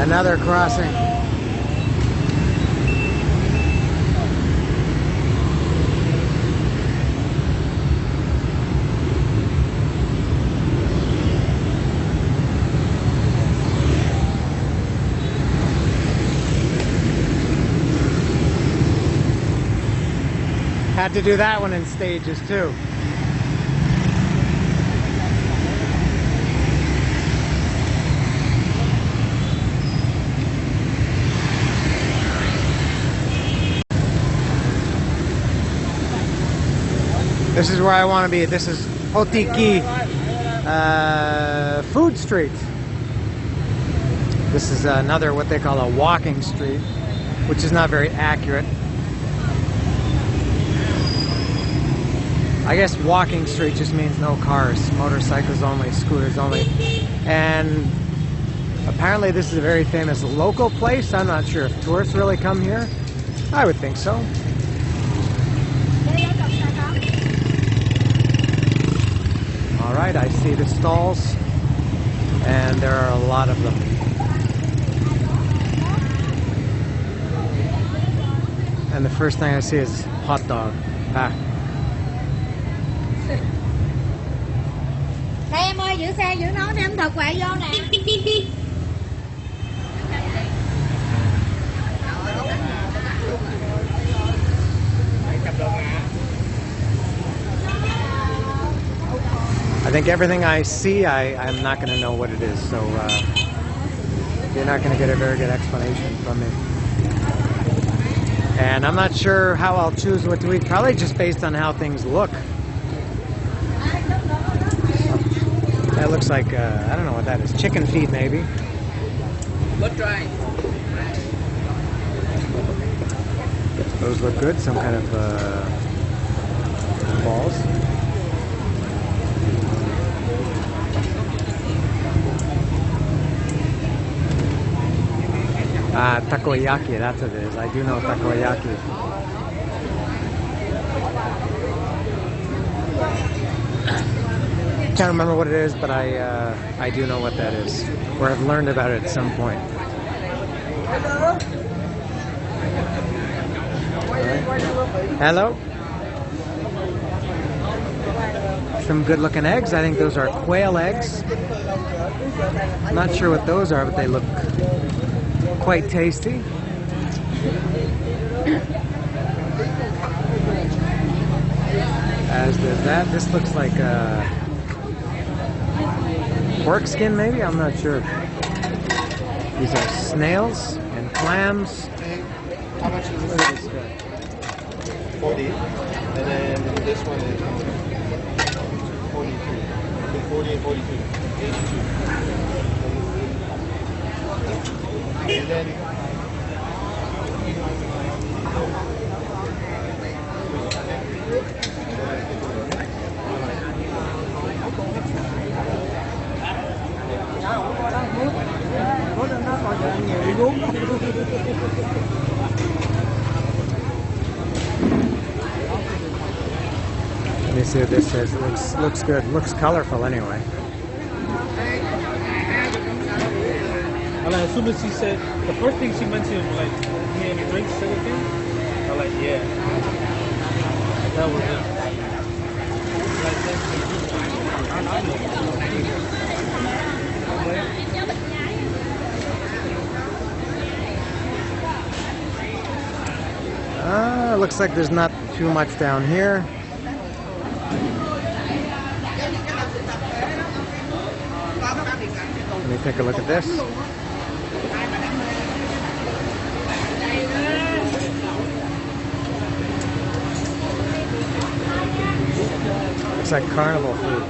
Another crossing. Had to do that one in stages too. This is where I want to be. This is Thi Ky Food Street. This is another what they call a walking street, which is not very accurate. I guess walking street just means no cars, motorcycles only, scooters only. And apparently this is a very famous local place. I'm not sure if tourists really come here. I would think so. Alright, I see the stalls, and there are a lot of them. And the first thing I see is hot dog. Ah. Đây em ơi, giữ xe giữ nón em thật quậy vô nè. I think everything I see, I'm not going to know what it is, so you're not going to get a very good explanation from me. And I'm not sure how I'll choose what to eat, probably just based on how things look. That looks like, I don't know what that is, chicken feet maybe. Those look good, some kind of balls. Takoyaki, that's what it is. I do know takoyaki. Can't remember what it is, but I do know what that is, or I've learned about it at some point. Hello. Some good-looking eggs. I think those are quail eggs. I'm not sure what those are, but they look quite tasty. As does that. This looks like pork skin, maybe? I'm not sure. These are snails and clams. How much is this? 40. And then this one is 43. 40, 42. And then Let me see what this says. It looks good. Looks colorful anyway. And as soon as she said, the first thing she mentioned was like, any drinks, sugar cane? I was like, yeah. That was it. Looks like there's not too much down here. Let me take a look at this. Looks like carnival food.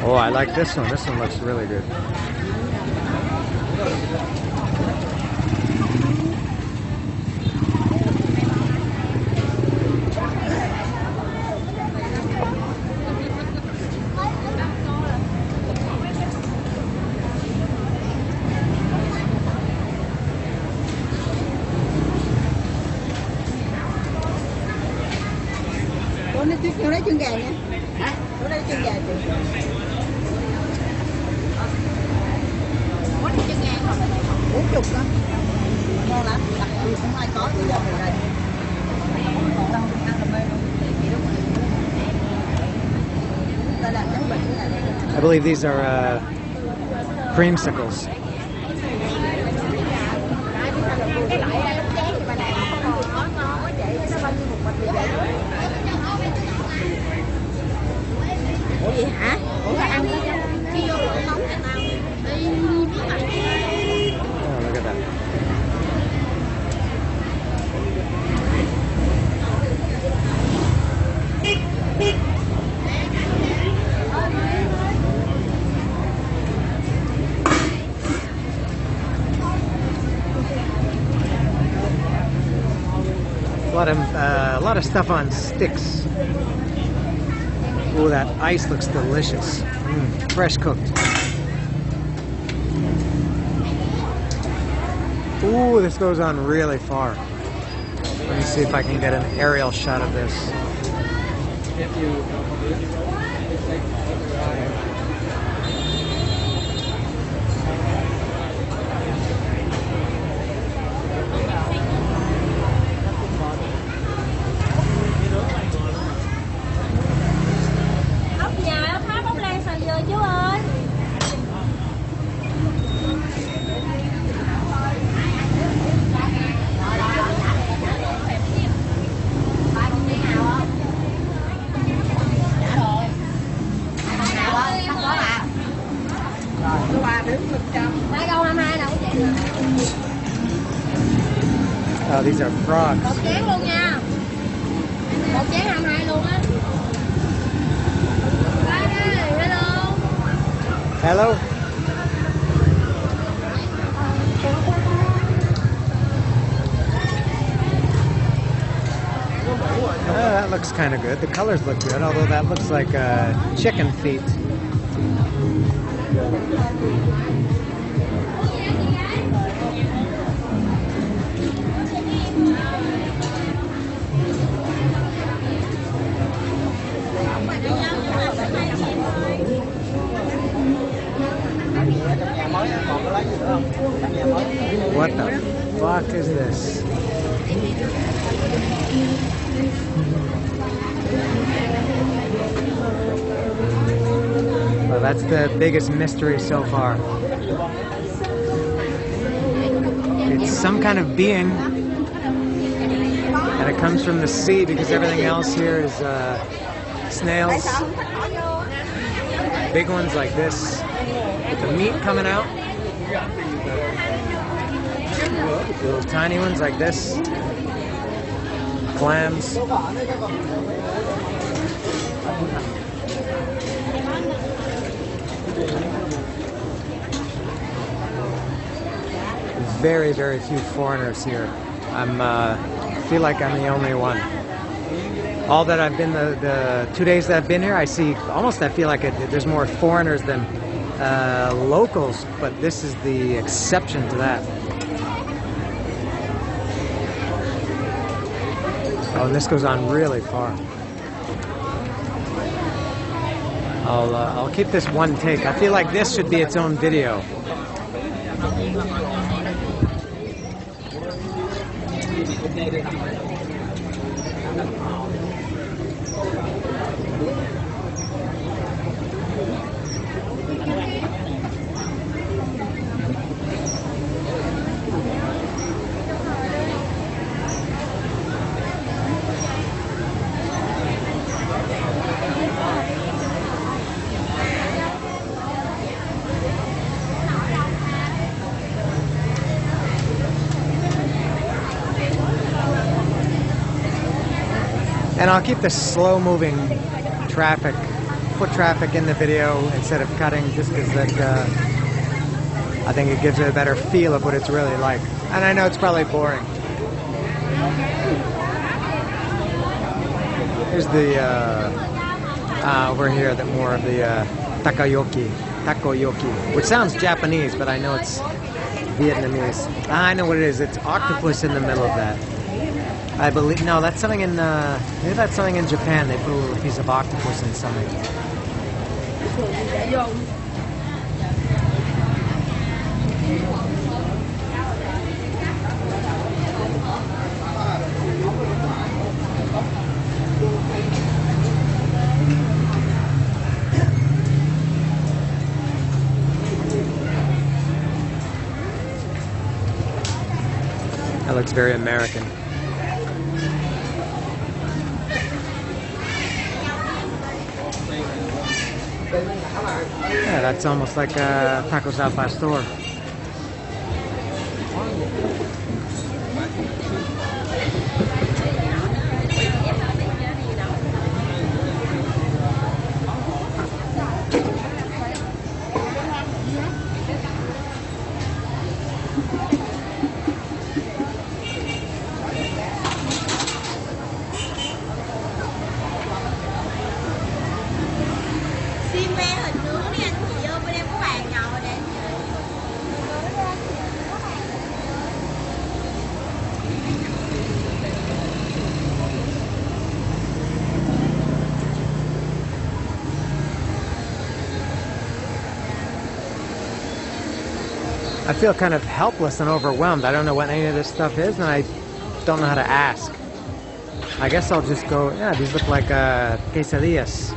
Oh, I like this one. This one looks really good. Chỗ đấy chân gà nha. Hả? Chỗ đây chân gà chị. Có chân gà không? 40 đó. Ngon lắm. Đặc biệt không ai có bây giờ mình đây. I believe these are creamsicles. Ủa gì hả? Ủa là ăn chi vô lửa nóng cho tao. Đi nước lạnh. Oh, look at that. A lot of stuff on sticks. Oh, that ice looks delicious. Fresh cooked. Ooh, this goes on really far. Let me see if I can get an aerial shot of this. Oh, these are frogs. Một chén luôn nha. Một chén 22 luôn á. Hello. Hello. That looks kind of good. The colors look good, although that looks like chicken feet. What the fuck is this? Well, that's the biggest mystery so far. It's some kind of being, and it comes from the sea because everything else here is snails. Big ones like this, with the meat coming out. Little tiny ones like this. Clams. Very, very few foreigners here. I feel like I'm the only one. All that I've been, the 2 days that I've been here, I see almost, I feel like there's more foreigners than locals, but this is the exception to that. Oh, and this goes on really far. I'll keep this one take. I feel like this should be its own video. And I'll keep the slow-moving traffic, foot traffic in the video instead of cutting, just because that I think it gives it a better feel of what it's really like. And I know it's probably boring. Here's the over here, the more of the takoyaki, which sounds Japanese, but I know it's Vietnamese. I know what it is. It's octopus in the middle of that. I believe, no, that's something in, maybe that's something in Japan. They put a little piece of octopus in something. That looks very American. Yeah, that's almost like tacos al pastor. I feel kind of helpless and overwhelmed. I don't know what any of this stuff is, and I don't know how to ask. I guess I'll just go, yeah, these look like quesadillas.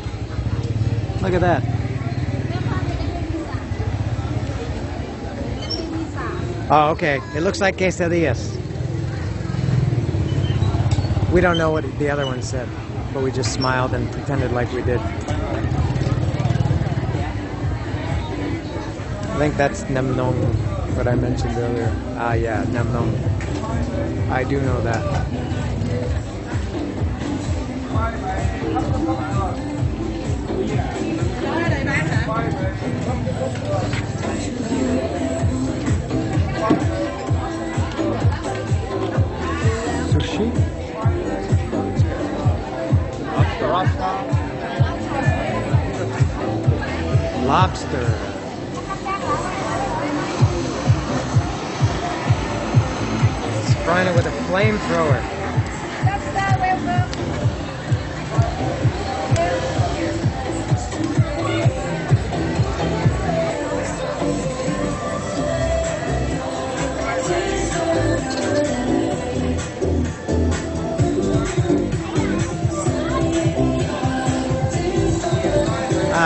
Look at that. Oh, okay. It looks like quesadillas. We don't know what the other one said, but we just smiled and pretended like we did. I think that's nem nong, what I mentioned earlier. Ah, yeah, nem nong. I do know that. Sushi? Lobster. Frying it with a flamethrower.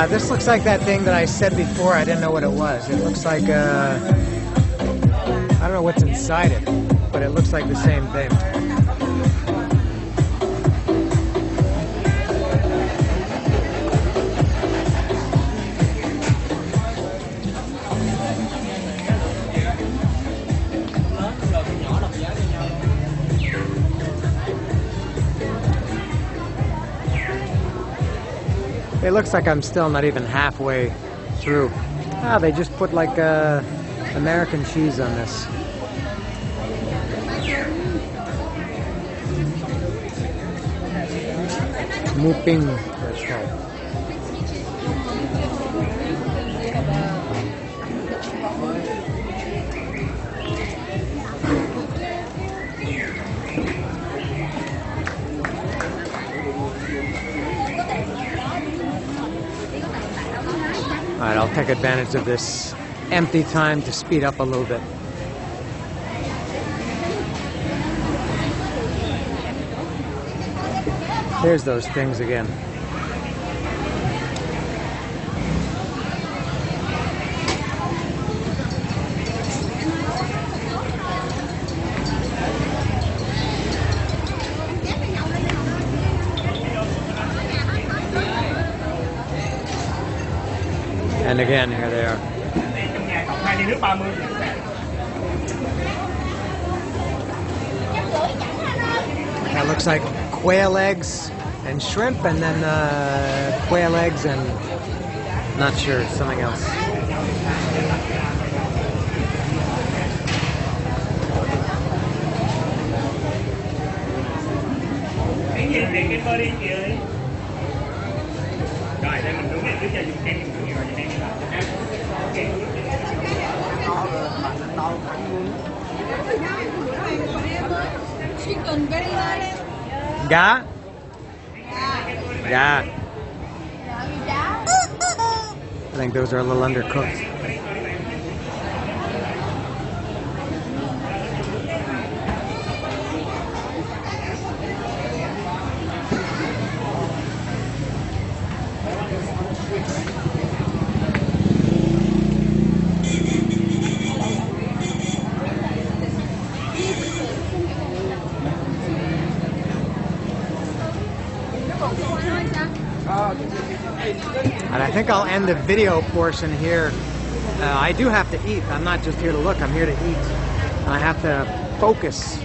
This looks like that thing that I said before. I didn't know what it was. It looks like I don't know what's inside it, but it looks like the same thing. It looks like I'm still not even halfway through. Ah, they just put like American cheese on this. Muping, that's called. Alright, I'll take advantage of this empty time to speed up a little bit. There's those things again. And again, here they are. That looks like quail eggs and shrimp, and then quail eggs and not sure, something else. Chicken very nice. Gà? Gà. I think those are a little undercooked. And I think I'll end the video portion here. I do have to eat. I'm not just here to look. I'm here to eat. And I have to focus.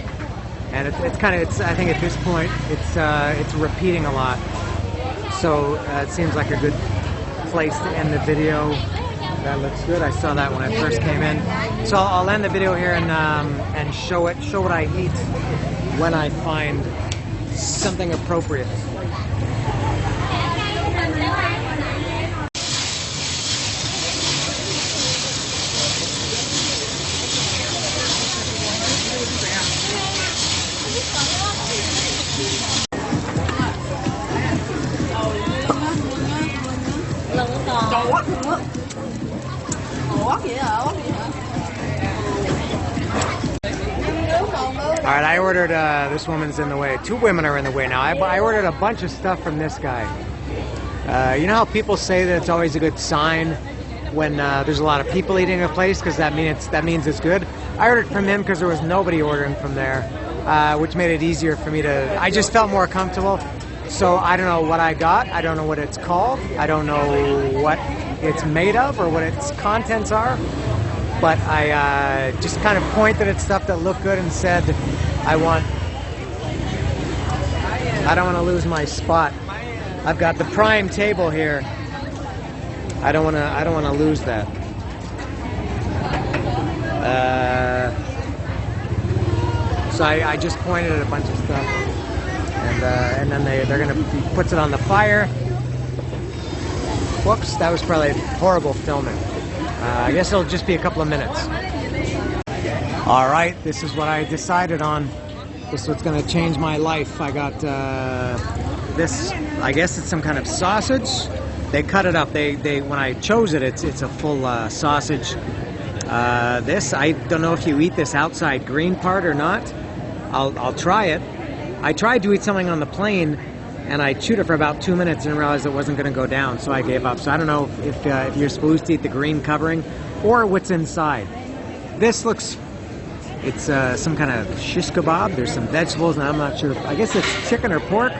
And it's kind of, I think at this point, it's repeating a lot. So it seems like a good place to end the video. That looks good. I saw that when I first came in. So I'll end the video here and show what I eat when I find something appropriate. Alright, I ordered, this woman's in the way. Two women are in the way now. I ordered a bunch of stuff from this guy. You know how people say that it's always a good sign when there's a lot of people eating a place because that means it's good? I ordered from him because there was nobody ordering from there, which made it easier for me to... I just felt more comfortable. So I don't know what I got. I don't know what it's called. I don't know what it's made of or what its contents are. But I just kind of pointed at stuff that looked good and said, I don't want to lose my spot. I've got the prime table here. I don't want to lose that. So I just pointed at a bunch of stuff, and then they're gonna put it on the fire. Whoops, that was probably horrible filming. I guess it'll just be a couple of minutes. All right, this is what I decided on. This is what's going to change my life. I got this. I guess it's some kind of sausage. They cut it up. They when I chose it, it's a full sausage. This, I don't know if you eat this outside green part or not. I'll try it. I tried to eat something on the plane, and I chewed it for about 2 minutes and realized it wasn't going to go down, so I gave up. So I don't know if you're supposed to eat the green covering or what's inside. This looks, it's some kind of shish kebab. There's some vegetables, and I'm not sure. I guess it's chicken or pork,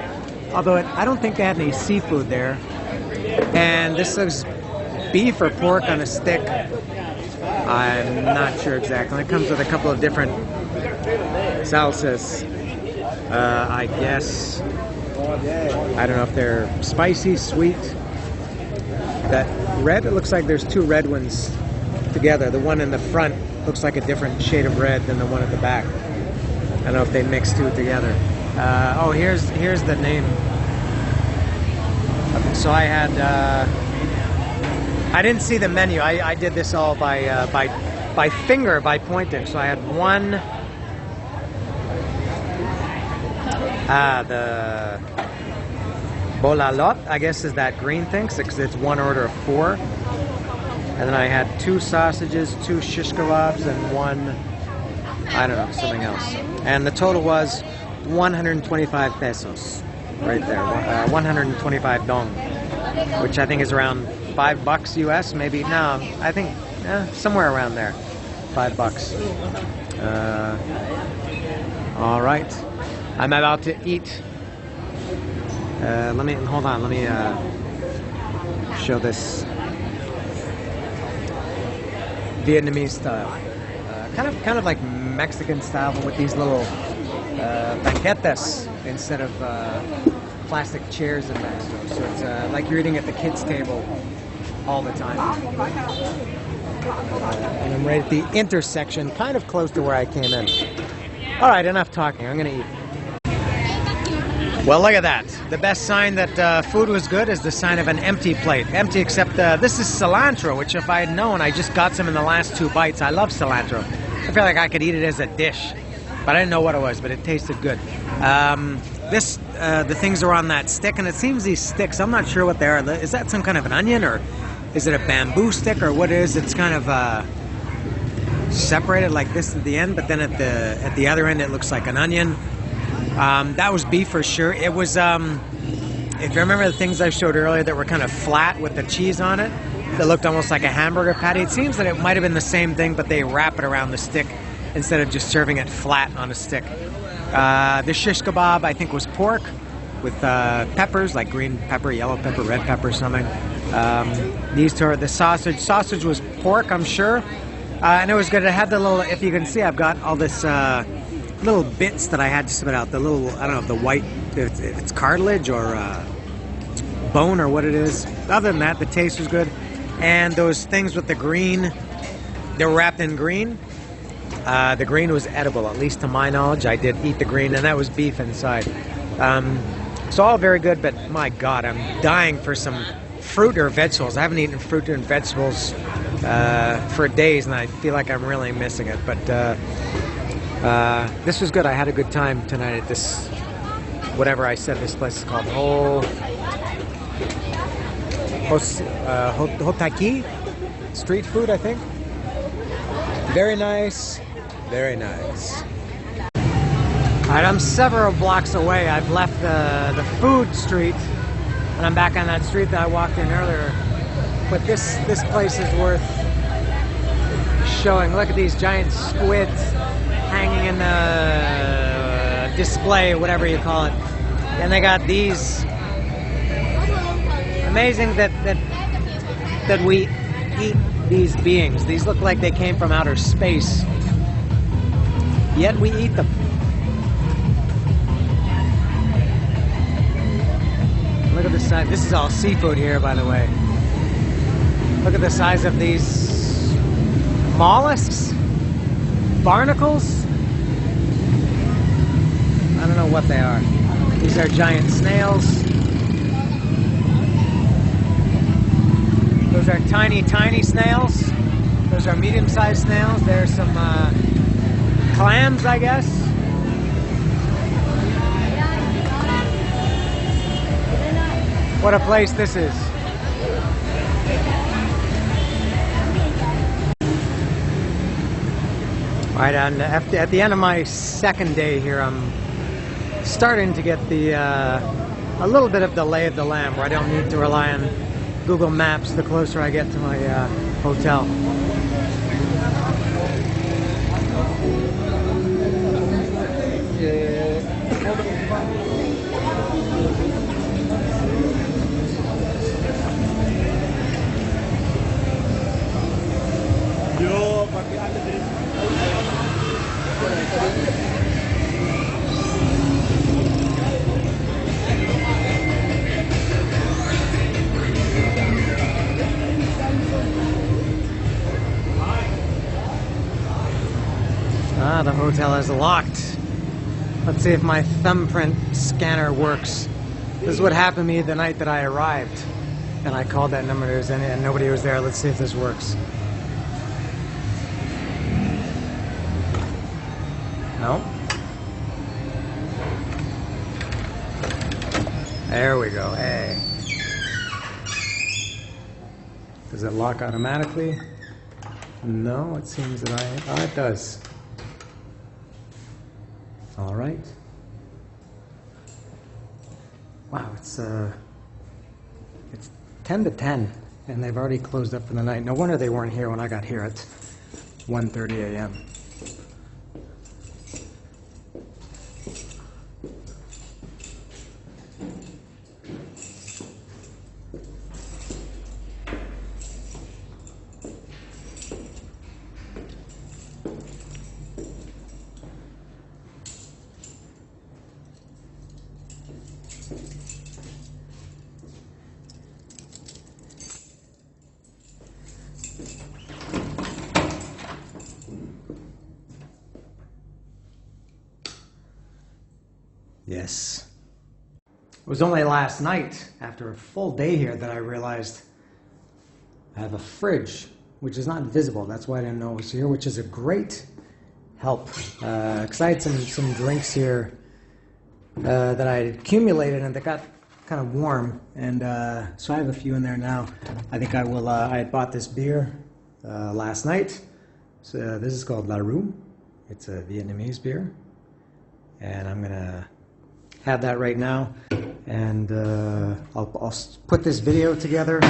although I don't think they had any seafood there. And this looks beef or pork on a stick. I'm not sure exactly. It comes with a couple of different salsas. I guess. I don't know if they're spicy, sweet. That red, it looks like there's two red ones together. The one in the front looks like a different shade of red than the one at the back. I don't know if they mix two together. Oh, here's the name. So I had, I didn't see the menu. I did this all by finger, by pointing. So I had one, the bolalot, I guess is that green thing, because it's one order of 4. And then I had 2 sausages, 2 shish kebabs, and 1, I don't know, something else. And the total was 125 pesos, right there, 125 dong, which I think is around $5 US, maybe. No, I think somewhere around there, $5. All right, I'm about to eat. Let me show this Vietnamese style, kind of like Mexican style, but with these little banquetas instead of plastic chairs and that. So it's like you're eating at the kids' table all the time. And I'm right at the intersection, kind of close to where I came in. All right, enough talking. I'm gonna eat. Well, look at that. The best sign that food was good is the sign of an empty plate. Empty, except this is cilantro, which if I had known, I just got some in the last 2 bites. I love cilantro. I feel like I could eat it as a dish, but I didn't know what it was, but it tasted good. The things are on that stick, and it seems these sticks, I'm not sure what they are. Is that some kind of an onion, or is it a bamboo stick, or what it is? It's kind of separated like this at the end, but then at the other end it looks like an onion. That was beef for sure. It was, if you remember the things I showed earlier that were kind of flat with the cheese on it, that looked almost like a hamburger patty. It seems that it might have been the same thing, but they wrap it around the stick instead of just serving it flat on a stick. The shish kebab, I think, was pork with peppers, like green pepper, yellow pepper, red pepper, something. These two are the sausage. Sausage was pork, I'm sure. And it was good. It had the little, if you can see, I've got all this little bits that I had to spit out. The little, I don't know, the white, if it's cartilage or bone or what it is. Other than that, the taste was good. And those things with the green, they were wrapped in green. The green was edible, at least to my knowledge. I did eat the green, and that was beef inside. So all very good, but my God, I'm dying for some fruit or vegetables. I haven't eaten fruit and vegetables for days, and I feel like I'm really missing it. But this was good. I had a good time tonight at this, whatever I said this place is called. Thi Ky Street Food, I think. Very nice. Very nice. Alright, I'm several blocks away. I've left the food street, and I'm back on that street that I walked in earlier. But this place is worth showing. Look at these giant squids hanging in the display, whatever you call it. And they got these. Amazing that we eat these beings. These look like they came from outer space, yet we eat them. Look at the size. This is all seafood here, by the way. Look at the size of these mollusks, barnacles. I don't know what they are. These are giant snails. Those are tiny, tiny snails. Those are medium-sized snails. There's some clams, I guess. What a place this is. All right, and at the end of my second day here, I'm starting to get the a little bit of the lay of the land, where I don't need to rely on Google Maps the closer I get to my hotel. the hotel is locked. Let's see if my thumbprint scanner works. This is what happened to me the night that I arrived. And I called that number and nobody was there. Let's see if this works. No. There we go. Hey. Does it lock automatically? No, it seems that oh, it does. All right. Wow, it's 10 to 10, and they've already closed up for the night. No wonder they weren't here when I got here at 1:30 a.m. Yes. It was only last night, after a full day here, that I realized I have a fridge, which is not visible. That's why I didn't know it was here, which is a great help. Because I had some drinks here that I had accumulated and they got kind of warm. And so I have a few in there now. I think I will, I had bought this beer last night. So this is called La Rue. It's a Vietnamese beer. And I'm going to have that right now, and I'll put this video together,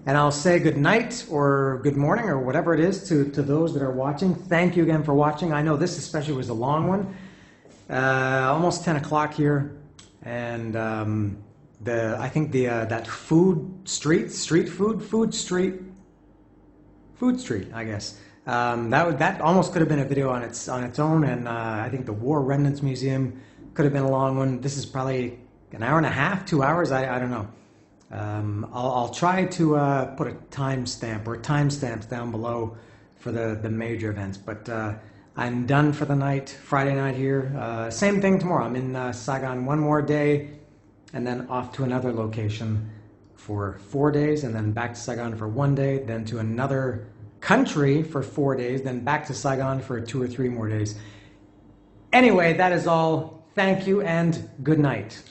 and I'll say good night or good morning or whatever it is to those that are watching. Thank you again for watching. I know this especially was a long one, almost 10 o'clock here, and I think that food street, I guess. That almost could have been a video on its own, and I think the Remnants Museum could have been a long one. This is probably an hour and a half, 2 hours. I don't know. I'll try to put a timestamp or timestamps down below for the major events. But I'm done for the night. Friday night here. Same thing tomorrow. I'm in Saigon one more day, and then off to another location for 4 days, and then back to Saigon for 1 day, then to another country for 4 days, then back to Saigon for 2 or 3 more days. Anyway, that is all. Thank you and good night.